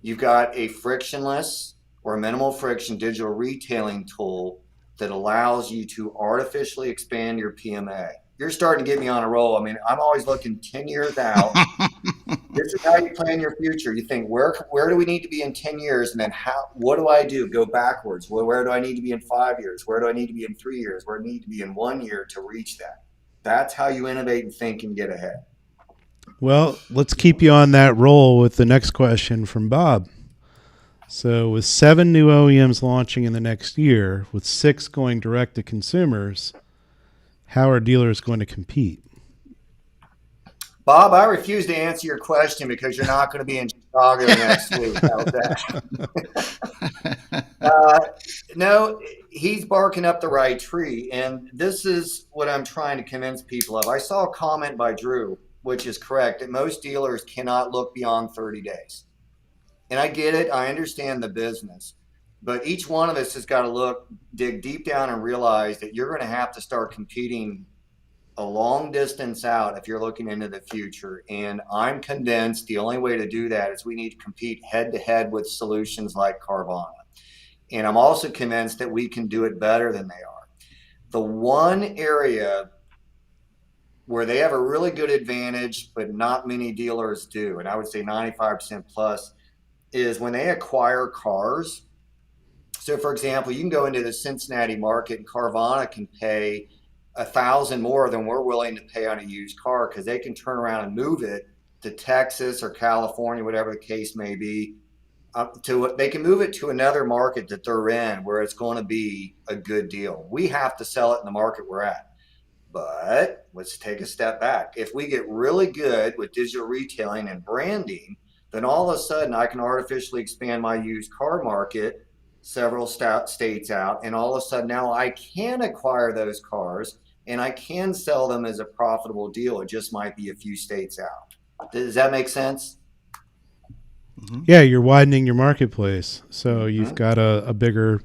You've got a frictionless or minimal friction digital retailing tool that allows you to artificially expand your PMA. You're starting to get me on a roll. I mean, I'm always looking 10 years out. This is how you plan your future. You think, where do we need to be in 10 years? And then what do I do? Go backwards. Well, where do I need to be in 5 years? Where do I need to be in 3 years? Where do I need to be in 1 year to reach that? That's how you innovate and think and get ahead. Well, let's keep you on that roll with the next question from Bob. So with 7 new OEMs launching in the next year, with 6 going direct to consumers, how are dealers going to compete? Bob, I refuse to answer your question because you're not going to be in Chicago next week. How's that? No, he's barking up the right tree. And this is what I'm trying to convince people of. I saw a comment by Drew, which is correct, that most dealers cannot look beyond 30 days. And I get it. I understand the business. But each one of us has got to dig deep down and realize that you're going to have to start competing a long distance out if you're looking into the future. And I'm convinced the only way to do that is we need to compete head to head with solutions like Carvana. And I'm also convinced that we can do it better than they are. The one area where they have a really good advantage, but not many dealers do, and I would say 95% plus, is when they acquire cars. So for example, you can go into the Cincinnati market and Carvana can pay $1,000 more than we're willing to pay on a used car because they can turn around and move it to Texas or California, whatever the case may be. They can move it to another market that they're in where it's going to be a good deal. We have to sell it in the market we're at. But let's take a step back. If we get really good with digital retailing and branding, then all of a sudden I can artificially expand my used car market several states out. And all of a sudden now I can acquire those cars and I can sell them as a profitable deal. It just might be a few states out. Does that make sense? Mm-hmm. Yeah, you're widening your marketplace. So you've got a bigger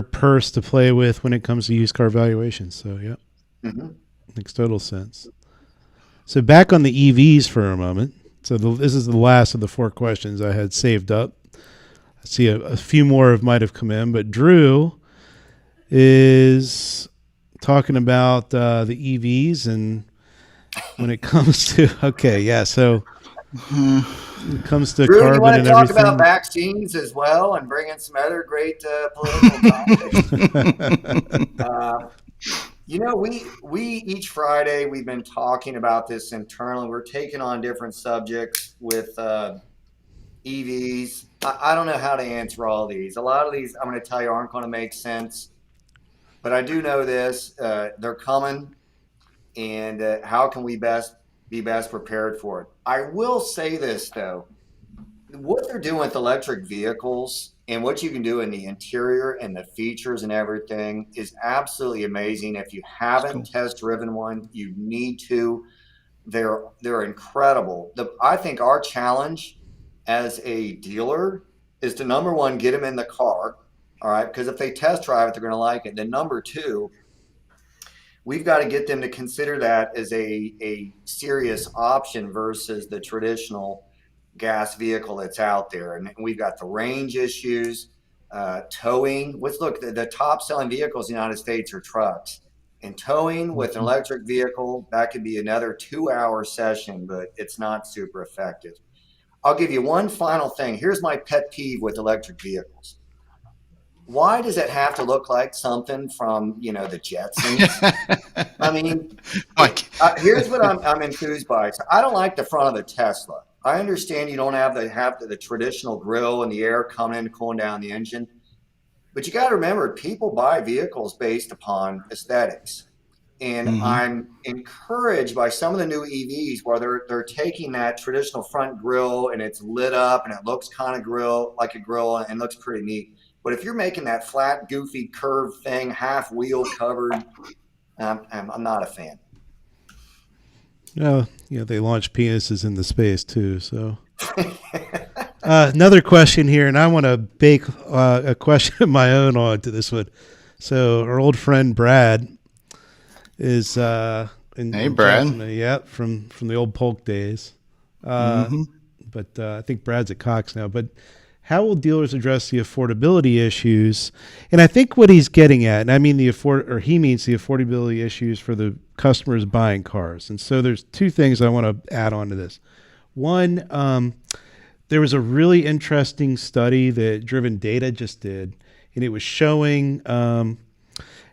purse to play with when it comes to used car valuations. So, makes total sense. So back on the EVs for a moment. So this is the last of the 4 questions I had saved up. I see a few more might have come in, but Drew is talking about the EVs and when it comes to, so when it comes to Drew, carbon you want to and talk everything. about vaccines as well and bring in some other great political topics? We each Friday we've been talking about this internally. We're taking on different subjects with EVs. I don't know how to answer all these. A lot of these I'm going to tell you aren't going to make sense, but I do know this: they're coming, and how can we be best prepared for it? I will say this though: what they're doing with electric vehicles and what you can do in the interior and the features and everything is absolutely amazing. If you haven't test driven one, you need to. They're incredible. I think our challenge as a dealer is to, number one, get them in the car. All right. Because if they test drive it, they're going to like it. Then number two, we've got to get them to consider that as a serious option versus the traditional gas vehicle that's out there. And we've got the range issues, towing. The top selling vehicles in the United States are trucks. And towing with an electric vehicle, that could be another 2-hour session, but it's not super effective. I'll give you one final thing. Here's my pet peeve with electric vehicles. Why does it have to look like something from, the Jetsons? I mean, here's what I'm enthused by. So I don't like the front of the Tesla. I understand you don't have the traditional grill and the air coming in, cooling down the engine. But you got to remember, people buy vehicles based upon aesthetics. And I'm encouraged by some of the new EVs where they're taking that traditional front grille and it's lit up and it looks kind of like a grill and looks pretty neat. But if you're making that flat, goofy, curved thing, half wheel covered, I'm not a fan. They launch penises into space too. So another question here, and I want to bake a question of my own onto this one. So our old friend Brad is hey Brad, from the old Polk days. But I think Brad's at Cox now. But how will dealers address the affordability issues? And I think what he's getting at, and I mean he means the affordability issues for the customers buying cars. And so there's two things I want to add on to this. One, there was a really interesting study that Driven Data just did, and it was showing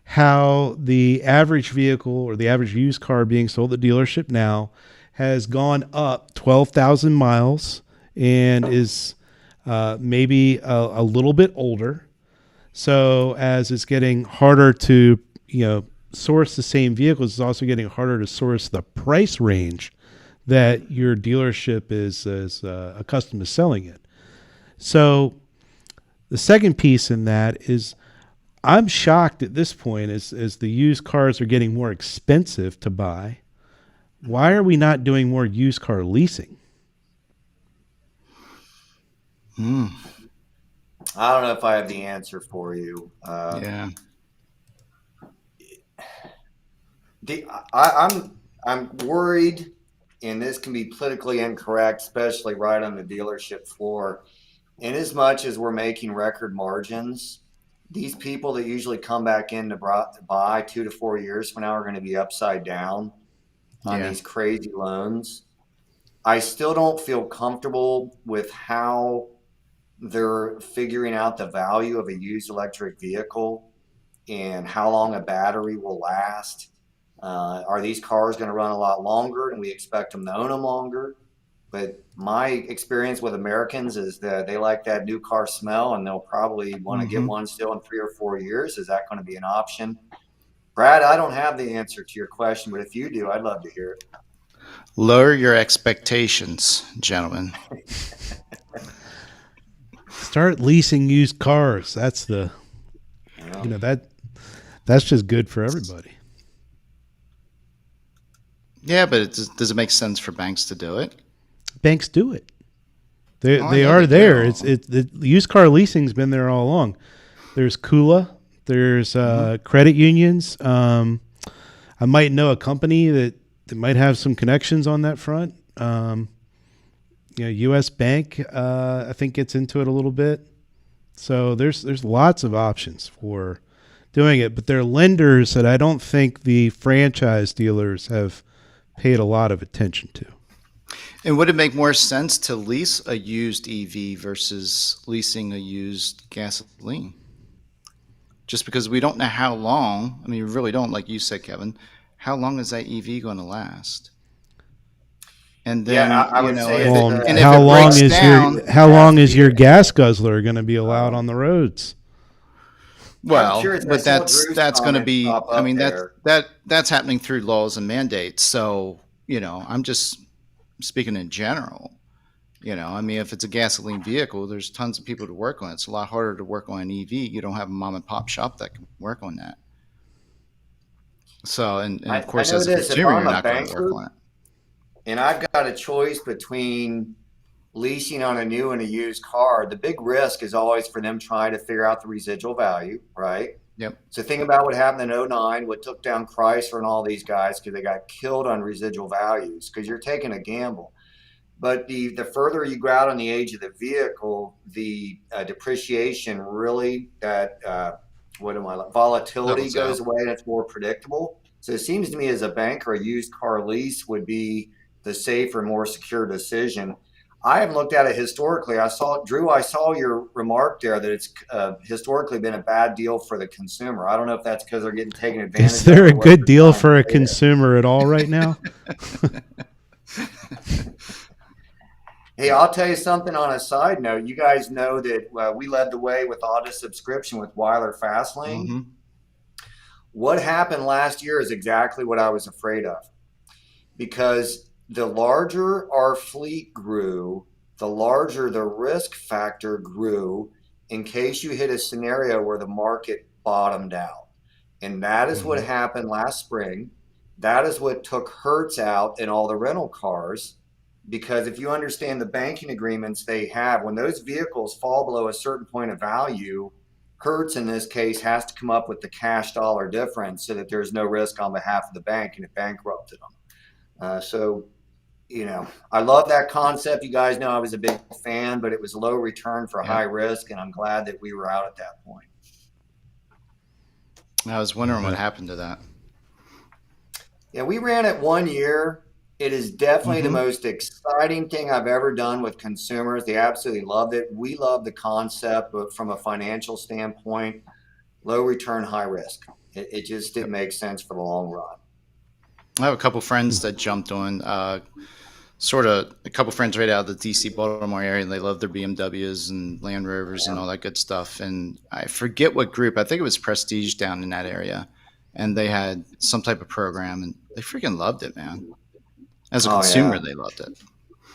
how the average vehicle or the average used car being sold at the dealership now has gone up 12,000 miles and is maybe a little bit older. So as it's getting harder to, source the same vehicles, it's also getting harder to source the price range that your dealership is accustomed to selling it. So the second piece in that is I'm shocked at this point as the used cars are getting more expensive to buy. Why are we not doing more used car leasing? I don't know if I have the answer for you. Yeah. I'm worried, and this can be politically incorrect, especially right on the dealership floor. In as much as we're making record margins, these people that usually come back in to buy 2 to 4 years from now are going to be upside down on Yeah. these crazy loans. I still don't feel comfortable with how they're figuring out the value of a used electric vehicle and how long a battery will last. Are these cars going to run a lot longer and we expect them to own them longer? But my experience with Americans is that they like that new car smell and they'll probably want to get Mm-hmm. one still in 3 or 4 years. Is that going to be an option? Brad, I don't have the answer to your question, but if you do, I'd love to hear it. Lower your expectations, gentlemen. Start leasing used cars. That's the, that's just good for everybody. Yeah, but does it make sense for banks to do it? Banks do it. They I they know are they there. do. It's the used car leasing's been there all along. There's Kula. There's credit unions. I might know a company that might have some connections on that front. U.S. Bank, I think gets into it a little bit. So there's lots of options for doing it, but they're lenders that I don't think the franchise dealers have paid a lot of attention to. And would it make more sense to lease a used EV versus leasing a used gasoline? Just because we don't know how long, I mean, we really don't, like you said, Kevin, how long is that EV going to last? And then, Yeah, I would say if Well, it, it's and if how it long breaks is down, how it has long to is be your a- gas guzzler going to be allowed on the roads? I'm well, curious. I but saw Drew's that's going to comment be, pop I up mean, there. that's happening through laws and mandates. So, I'm just speaking in general. I mean, if it's a gasoline vehicle, there's tons of people to work on it. It's a lot harder to work on an EV. You don't have a mom and pop shop that can work on that. So, and of I course, know as a this. If consumer, I'm you're a not going to work banker on it. and I've got a choice between leasing on a new and a used car, the big risk is always for them trying to figure out the residual value, right? Yep. So think about what happened in '09, what took down Chrysler and all these guys because they got killed on residual values because you're taking a gamble. But the further you go out on the age of the vehicle, the depreciation really that volatility Levels goes out. away and it's more predictable. So it seems to me as a banker, a used car lease would be the safer, more secure decision. I haven't looked at it historically. Drew, I saw your remark there that it's historically been a bad deal for the consumer. I don't know if that's because they're getting taken advantage Is of there or a what good they're deal trying for to a say there. consumer at all right now? Hey, I'll tell you something on a side note. You guys know that we led the way with auto subscription with Wyler Fastlane. Mm-hmm. What happened last year is exactly what I was afraid of because the larger our fleet grew, the larger the risk factor grew in case you hit a scenario where the market bottomed out. And that is what Mm-hmm. happened last spring. That is what took Hertz out in all the rental cars. Because if you understand the banking agreements they have, when those vehicles fall below a certain point of value, Hertz in this case has to come up with the cash dollar difference so that there's no risk on behalf of the bank and it bankrupted them. I love that concept. You guys know I was a big fan, but it was low return for high Yep. risk, and I'm glad that we were out at that point. I was wondering what happened to that. Yeah, we ran it 1 year. It is definitely the Mm-hmm. most exciting thing I've ever done with consumers. They absolutely loved it. We love the concept, but from a financial standpoint, low return, high risk. It just didn't Yep. make sense for the long run. I have a couple friends that jumped on, sort of a couple friends right out of the DC Baltimore area, and they love their BMWs and Land Rovers and all that good stuff. And I forget what group, I think it was Prestige down in that area. And they had some type of program and they freaking loved it, man. As a Oh yeah. consumer, they loved it.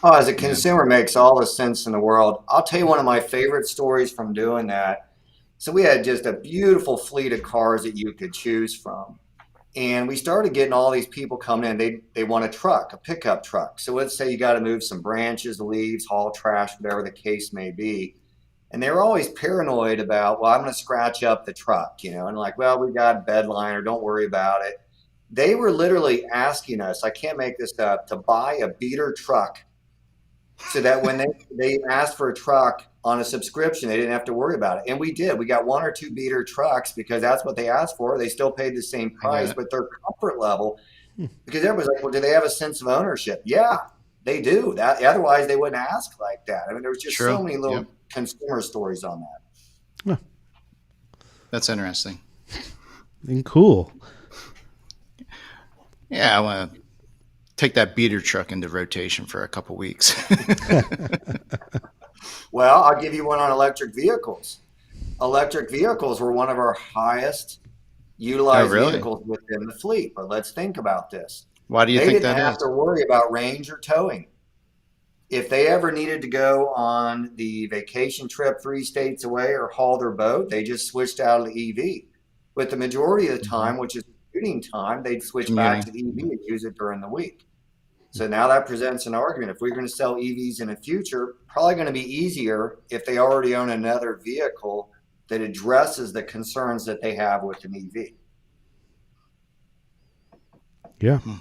Oh, as a Yeah. consumer, makes all the sense in the world. I'll tell you one of my favorite stories from doing that. So we had just a beautiful fleet of cars that you could choose from. And we started getting all these people coming in. They want a truck, a pickup truck. So let's say you got to move some branches, leaves, haul trash, whatever the case may be. And they were always paranoid about, well, I'm going to scratch up the truck, and like, well, we got a bed liner, don't worry about it. They were literally asking us, I can't make this up, to buy a beater truck so that when they asked for a truck on a subscription, they didn't have to worry about it. And we did. We got one or two beater trucks because that's what they asked for. They still paid the same I get price, it. but their comfort level, because everybody's like, well, do they have a sense of ownership? Yeah, they do. That otherwise they wouldn't ask like that. I mean, there was just True. so many little Yep. consumer stories on that. Huh. That's interesting. And cool. Yeah, I want to take that beater truck into rotation for a couple weeks. Well, I'll give you one on electric vehicles. Electric vehicles were one of our highest Oh, utilized really? vehicles within the fleet. But let's think about this. Why do you They think didn't that have is? to worry about range or towing. If they ever needed to go on the vacation trip 3 states away or haul their boat, they just switched out of the EV. But the majority of the Mm-hmm. time, which is commuting time, they'd switch back Commuting. to the EV and use it during the week. So now that presents an argument. If we're going to sell EVs in the future, probably going to be easier if they already own another vehicle that addresses the concerns that they have with an EV. Yeah. Hmm.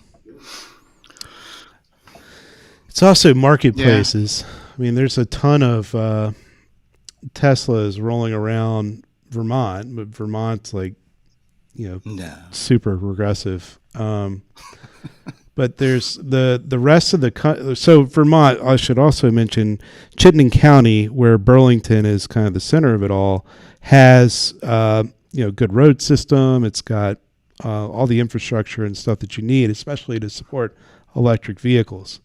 It's also marketplaces. I mean, there's a ton of Teslas rolling around Vermont, but Vermont's like, No. super progressive. But there's the rest of the so Vermont. I should also mention Chittenden County, where Burlington is kind of the center of it all, has good road system. It's got all the infrastructure and stuff that you need, especially to support electric vehicles.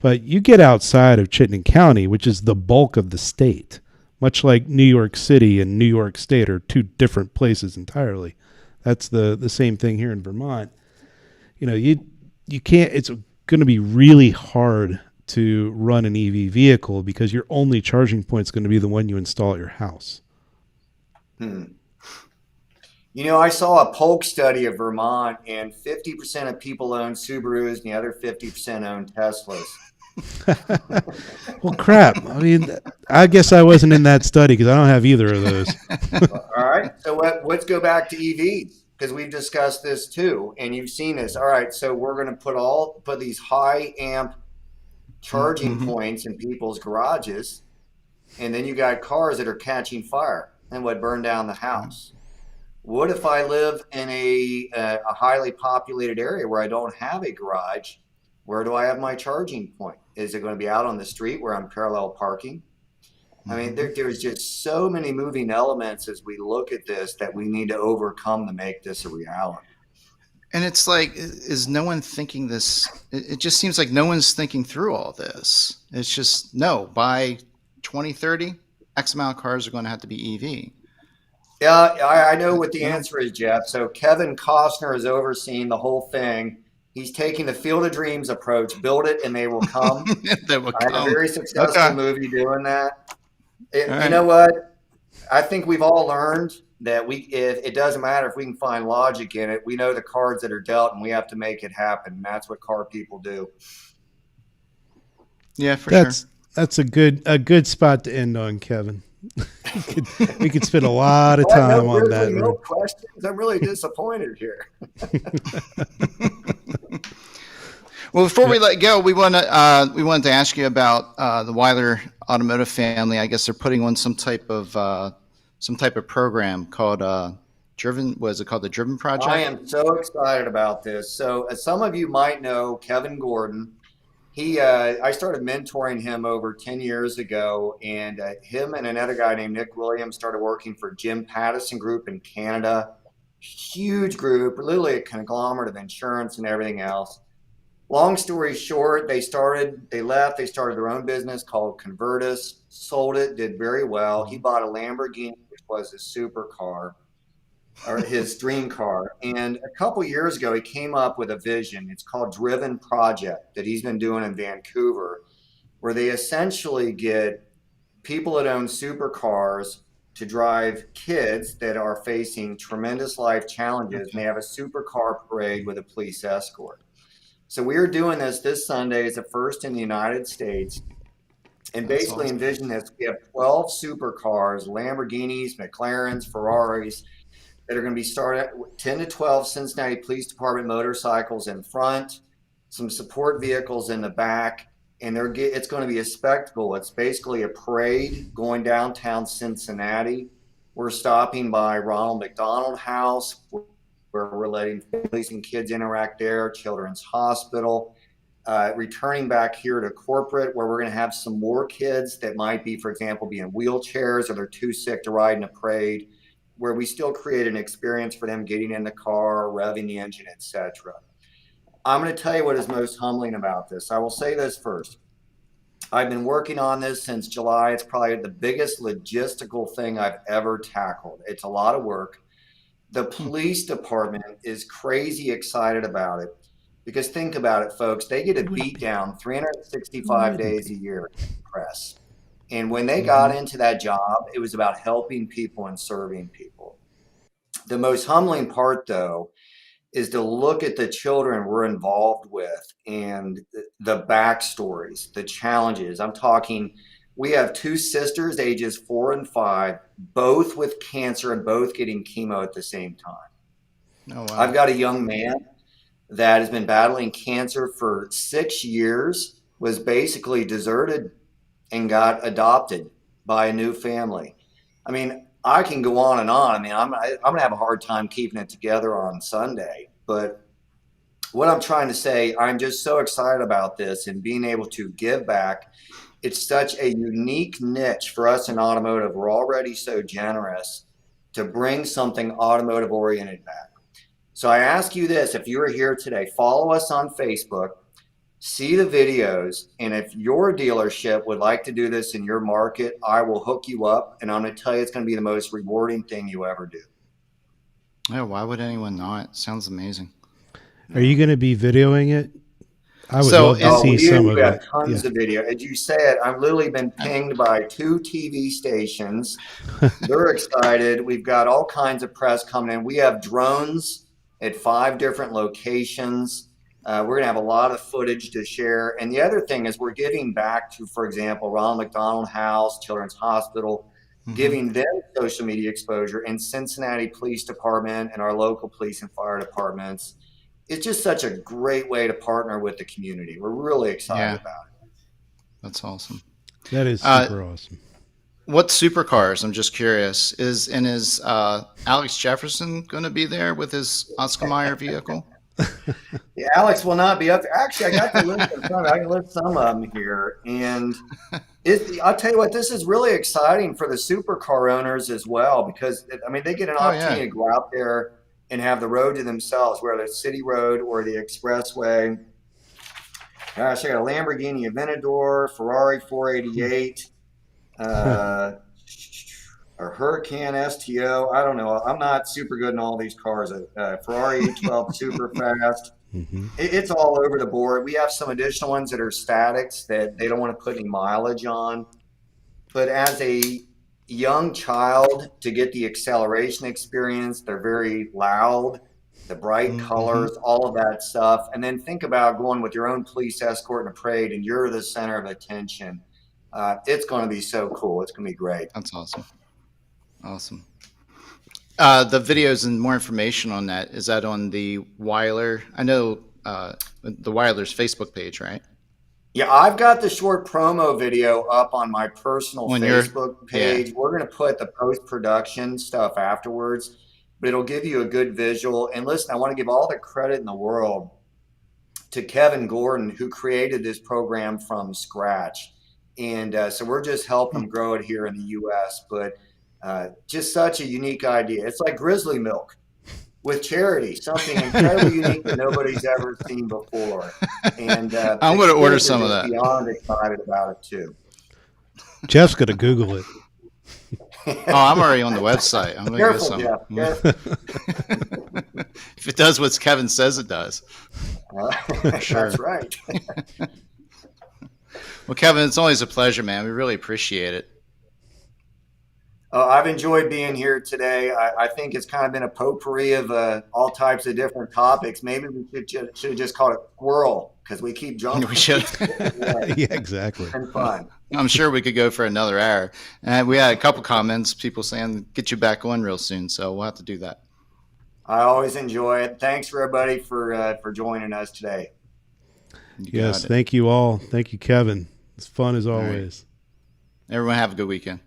But you get outside of Chittenden County, which is the bulk of the state, much like New York City and New York State are two different places entirely. That's the same thing here in Vermont. You can't. It's going to be really hard to run an EV vehicle because your only charging point is going to be the one you install at your house. I saw a Polk study of Vermont, and 50% of people own Subarus, and the other 50% own Teslas. Well, crap. I mean, I guess I wasn't in that study because I don't have either of those. All right. So let's go back to EVs because we've discussed this too, and you've seen this. All right. So we're going to put these high amp charging Mm-hmm. points in people's garages, and then you got cars that are catching fire and would burn down the house. What if I live in a highly populated area where I don't have a garage? Where do I have my charging point? Is it going to be out on the street where I'm parallel parking? I mean, there's just so many moving elements as we look at this that we need to overcome to make this a reality. And it's like, is no one thinking this? It just seems like no one's thinking through all this. It's just, no, by 2030, X amount of cars are going to have to be EV. Yeah, I know what the Yeah. answer is, Jeff. So Kevin Costner is overseeing the whole thing. He's taking the Field of Dreams approach, build it and they will come. That will I had a come. very successful Okay. movie doing that. All You right. know what? I think we've all learned that it doesn't matter if we can find logic in it. We know the cards that are dealt and we have to make it happen. And that's what car people do. Yeah, for sure. That's a good spot to end on, Kevin. we could spend a lot of time no on Grizzly that. Milk questions. I'm really disappointed here. Well, before we let go, we wanted to ask you about the Wyler Automotive family. I guess they're putting on some type of program called Driven, was it called the Driven I Project? am so excited about this. So, as some of you might know, Kevin Gordon, I started mentoring him over 10 years ago, and him and another guy named Nick Williams started working for Jim Pattison Group in Canada. Huge group, literally a conglomerate of insurance and everything else. Long story short, they left, they started their own business called Convertus, sold it, did very well. He bought a Lamborghini, which was his supercar or his dream car. And a couple years ago, he came up with a vision. It's called Driven Project that he's been doing in Vancouver, where they essentially get people that own supercars to drive kids that are facing tremendous life challenges. And Okay. they have a supercar parade with a police escort. So we are doing this Sunday. It's the first in the United States. And That's basically awesome. envision this. We have 12 supercars, Lamborghinis, McLarens, Ferraris, that are going to be started at 10 to 12 Cincinnati Police Department motorcycles in front, some support vehicles in the back, and it's going to be a spectacle. It's basically a parade going downtown Cincinnati. We're stopping by Ronald McDonald House, where we're letting families and kids interact there, Children's Hospital. Returning back here to corporate, where we're going to have some more kids that might be, for example, be in wheelchairs or they're too sick to ride in a parade, where we still create an experience for them getting in the car, revving the engine, etc. I'm going to tell you what is most humbling about this. I will say this first. I've been working on this since July. It's probably the biggest logistical thing I've ever tackled. It's a lot of work. The Hmm. police department is crazy excited about it because think about it, folks. They get a Who wouldn't beat be? down Who 365 wouldn't days a be? year in the press. And when they got Mm-hmm. into that job, it was about helping people and serving people. The most humbling part, though, is to look at the children we're involved with and the backstories, the challenges. I'm talking, we have two sisters, ages 4 and 5, both with cancer and both getting chemo at the same time. Oh, I've wow. got a young man that has been battling cancer for 6 years, was basically deserted and got adopted by a new family. I mean, I can go on and on. I mean, I'm going to have a hard time keeping it together on Sunday. But what I'm trying to say, I'm just so excited about this and being able to give back. It's such a unique niche for us in automotive. We're already so generous to bring something automotive oriented back. So I ask you this, if you are here today, follow us on Facebook, see the videos, and if your dealership would like to do this in your market, I will hook you up, and I'm going to tell you it's going to be the most rewarding thing you ever do. Yeah, why would anyone not? Sounds amazing. Are Yeah. you going to be videoing it? I would So love to is Oh, see some we of have it. tons Yeah. of video. As you said, I've literally been I, pinged by 2 TV stations. They're excited. We've got all kinds of press coming in. We have drones at 5 different locations. We're going to have a lot of footage to share. And the other thing is we're giving back to, for example, Ronald McDonald House, Children's Hospital, mm-hmm. giving them social media exposure, and Cincinnati Police Department and our local police and fire departments. It's just such a great way to partner with the community. We're really excited Yeah, about it. that's awesome. That is Uh, super awesome. what supercars? I'm just curious. Is Alex Jefferson going to be there with his Oscar Mayer vehicle? Yeah, Alex will not be up there. Actually, I got the list in front of me. I can list some of them here. And I'll tell you what, this is really exciting for the supercar owners as well, because I mean, they get an Oh yeah. opportunity to go out there and have the road to themselves, whether it's city road or the expressway. Gosh, I got a Lamborghini Aventador, Ferrari 488, uh, a Huracan STO. I don't know. I'm not super good in all these cars. Ferrari 812 super fast. Hmm. It's all over the board. We have some additional ones that are statics that they don't want to put any mileage on. But as a young child, to get the acceleration experience, they're very loud, the bright Mm-hmm. colors, all of that stuff. And then think about going with your own police escort in a parade and you're the center of attention. It's going to be so cool. It's going to be great. That's awesome. Awesome. The videos and more information on that, is that on the Wyler? I know the Wyler's Facebook page, right? Yeah, I've got the short promo video up on my personal On your, Facebook yeah. page. We're going to put the post production stuff afterwards. but it'll give you a good visual. And listen, I want to give all the credit in the world to Kevin Gordon, who created this program from scratch. And so we're just helping him grow it here in the U.S. But just such a unique idea. It's like Grizzly Milk with charity, something incredibly unique that nobody's ever seen before. And I'm going to order some of that. Beyond excited about it too. Jeff's going to Google it. Oh, I'm already on the website. I'm going to get some. Jeff, if it does what Kevin says it does. Sure. That's right. Well, Kevin, it's always a pleasure, man. We really appreciate it. I've enjoyed being here today. I think it's kind of been a potpourri of all types of different topics. Maybe we should have just called it squirrel because we keep jumping. We should. Yeah, exactly. And fun. I'm sure we could go for another hour. And we had a couple comments, people saying, get you back on real soon. So we'll have to do that. I always enjoy it. Thanks for everybody for joining us today. Yes, thank you all. Thank you, Kevin. It's fun as always. Right. Everyone have a good weekend.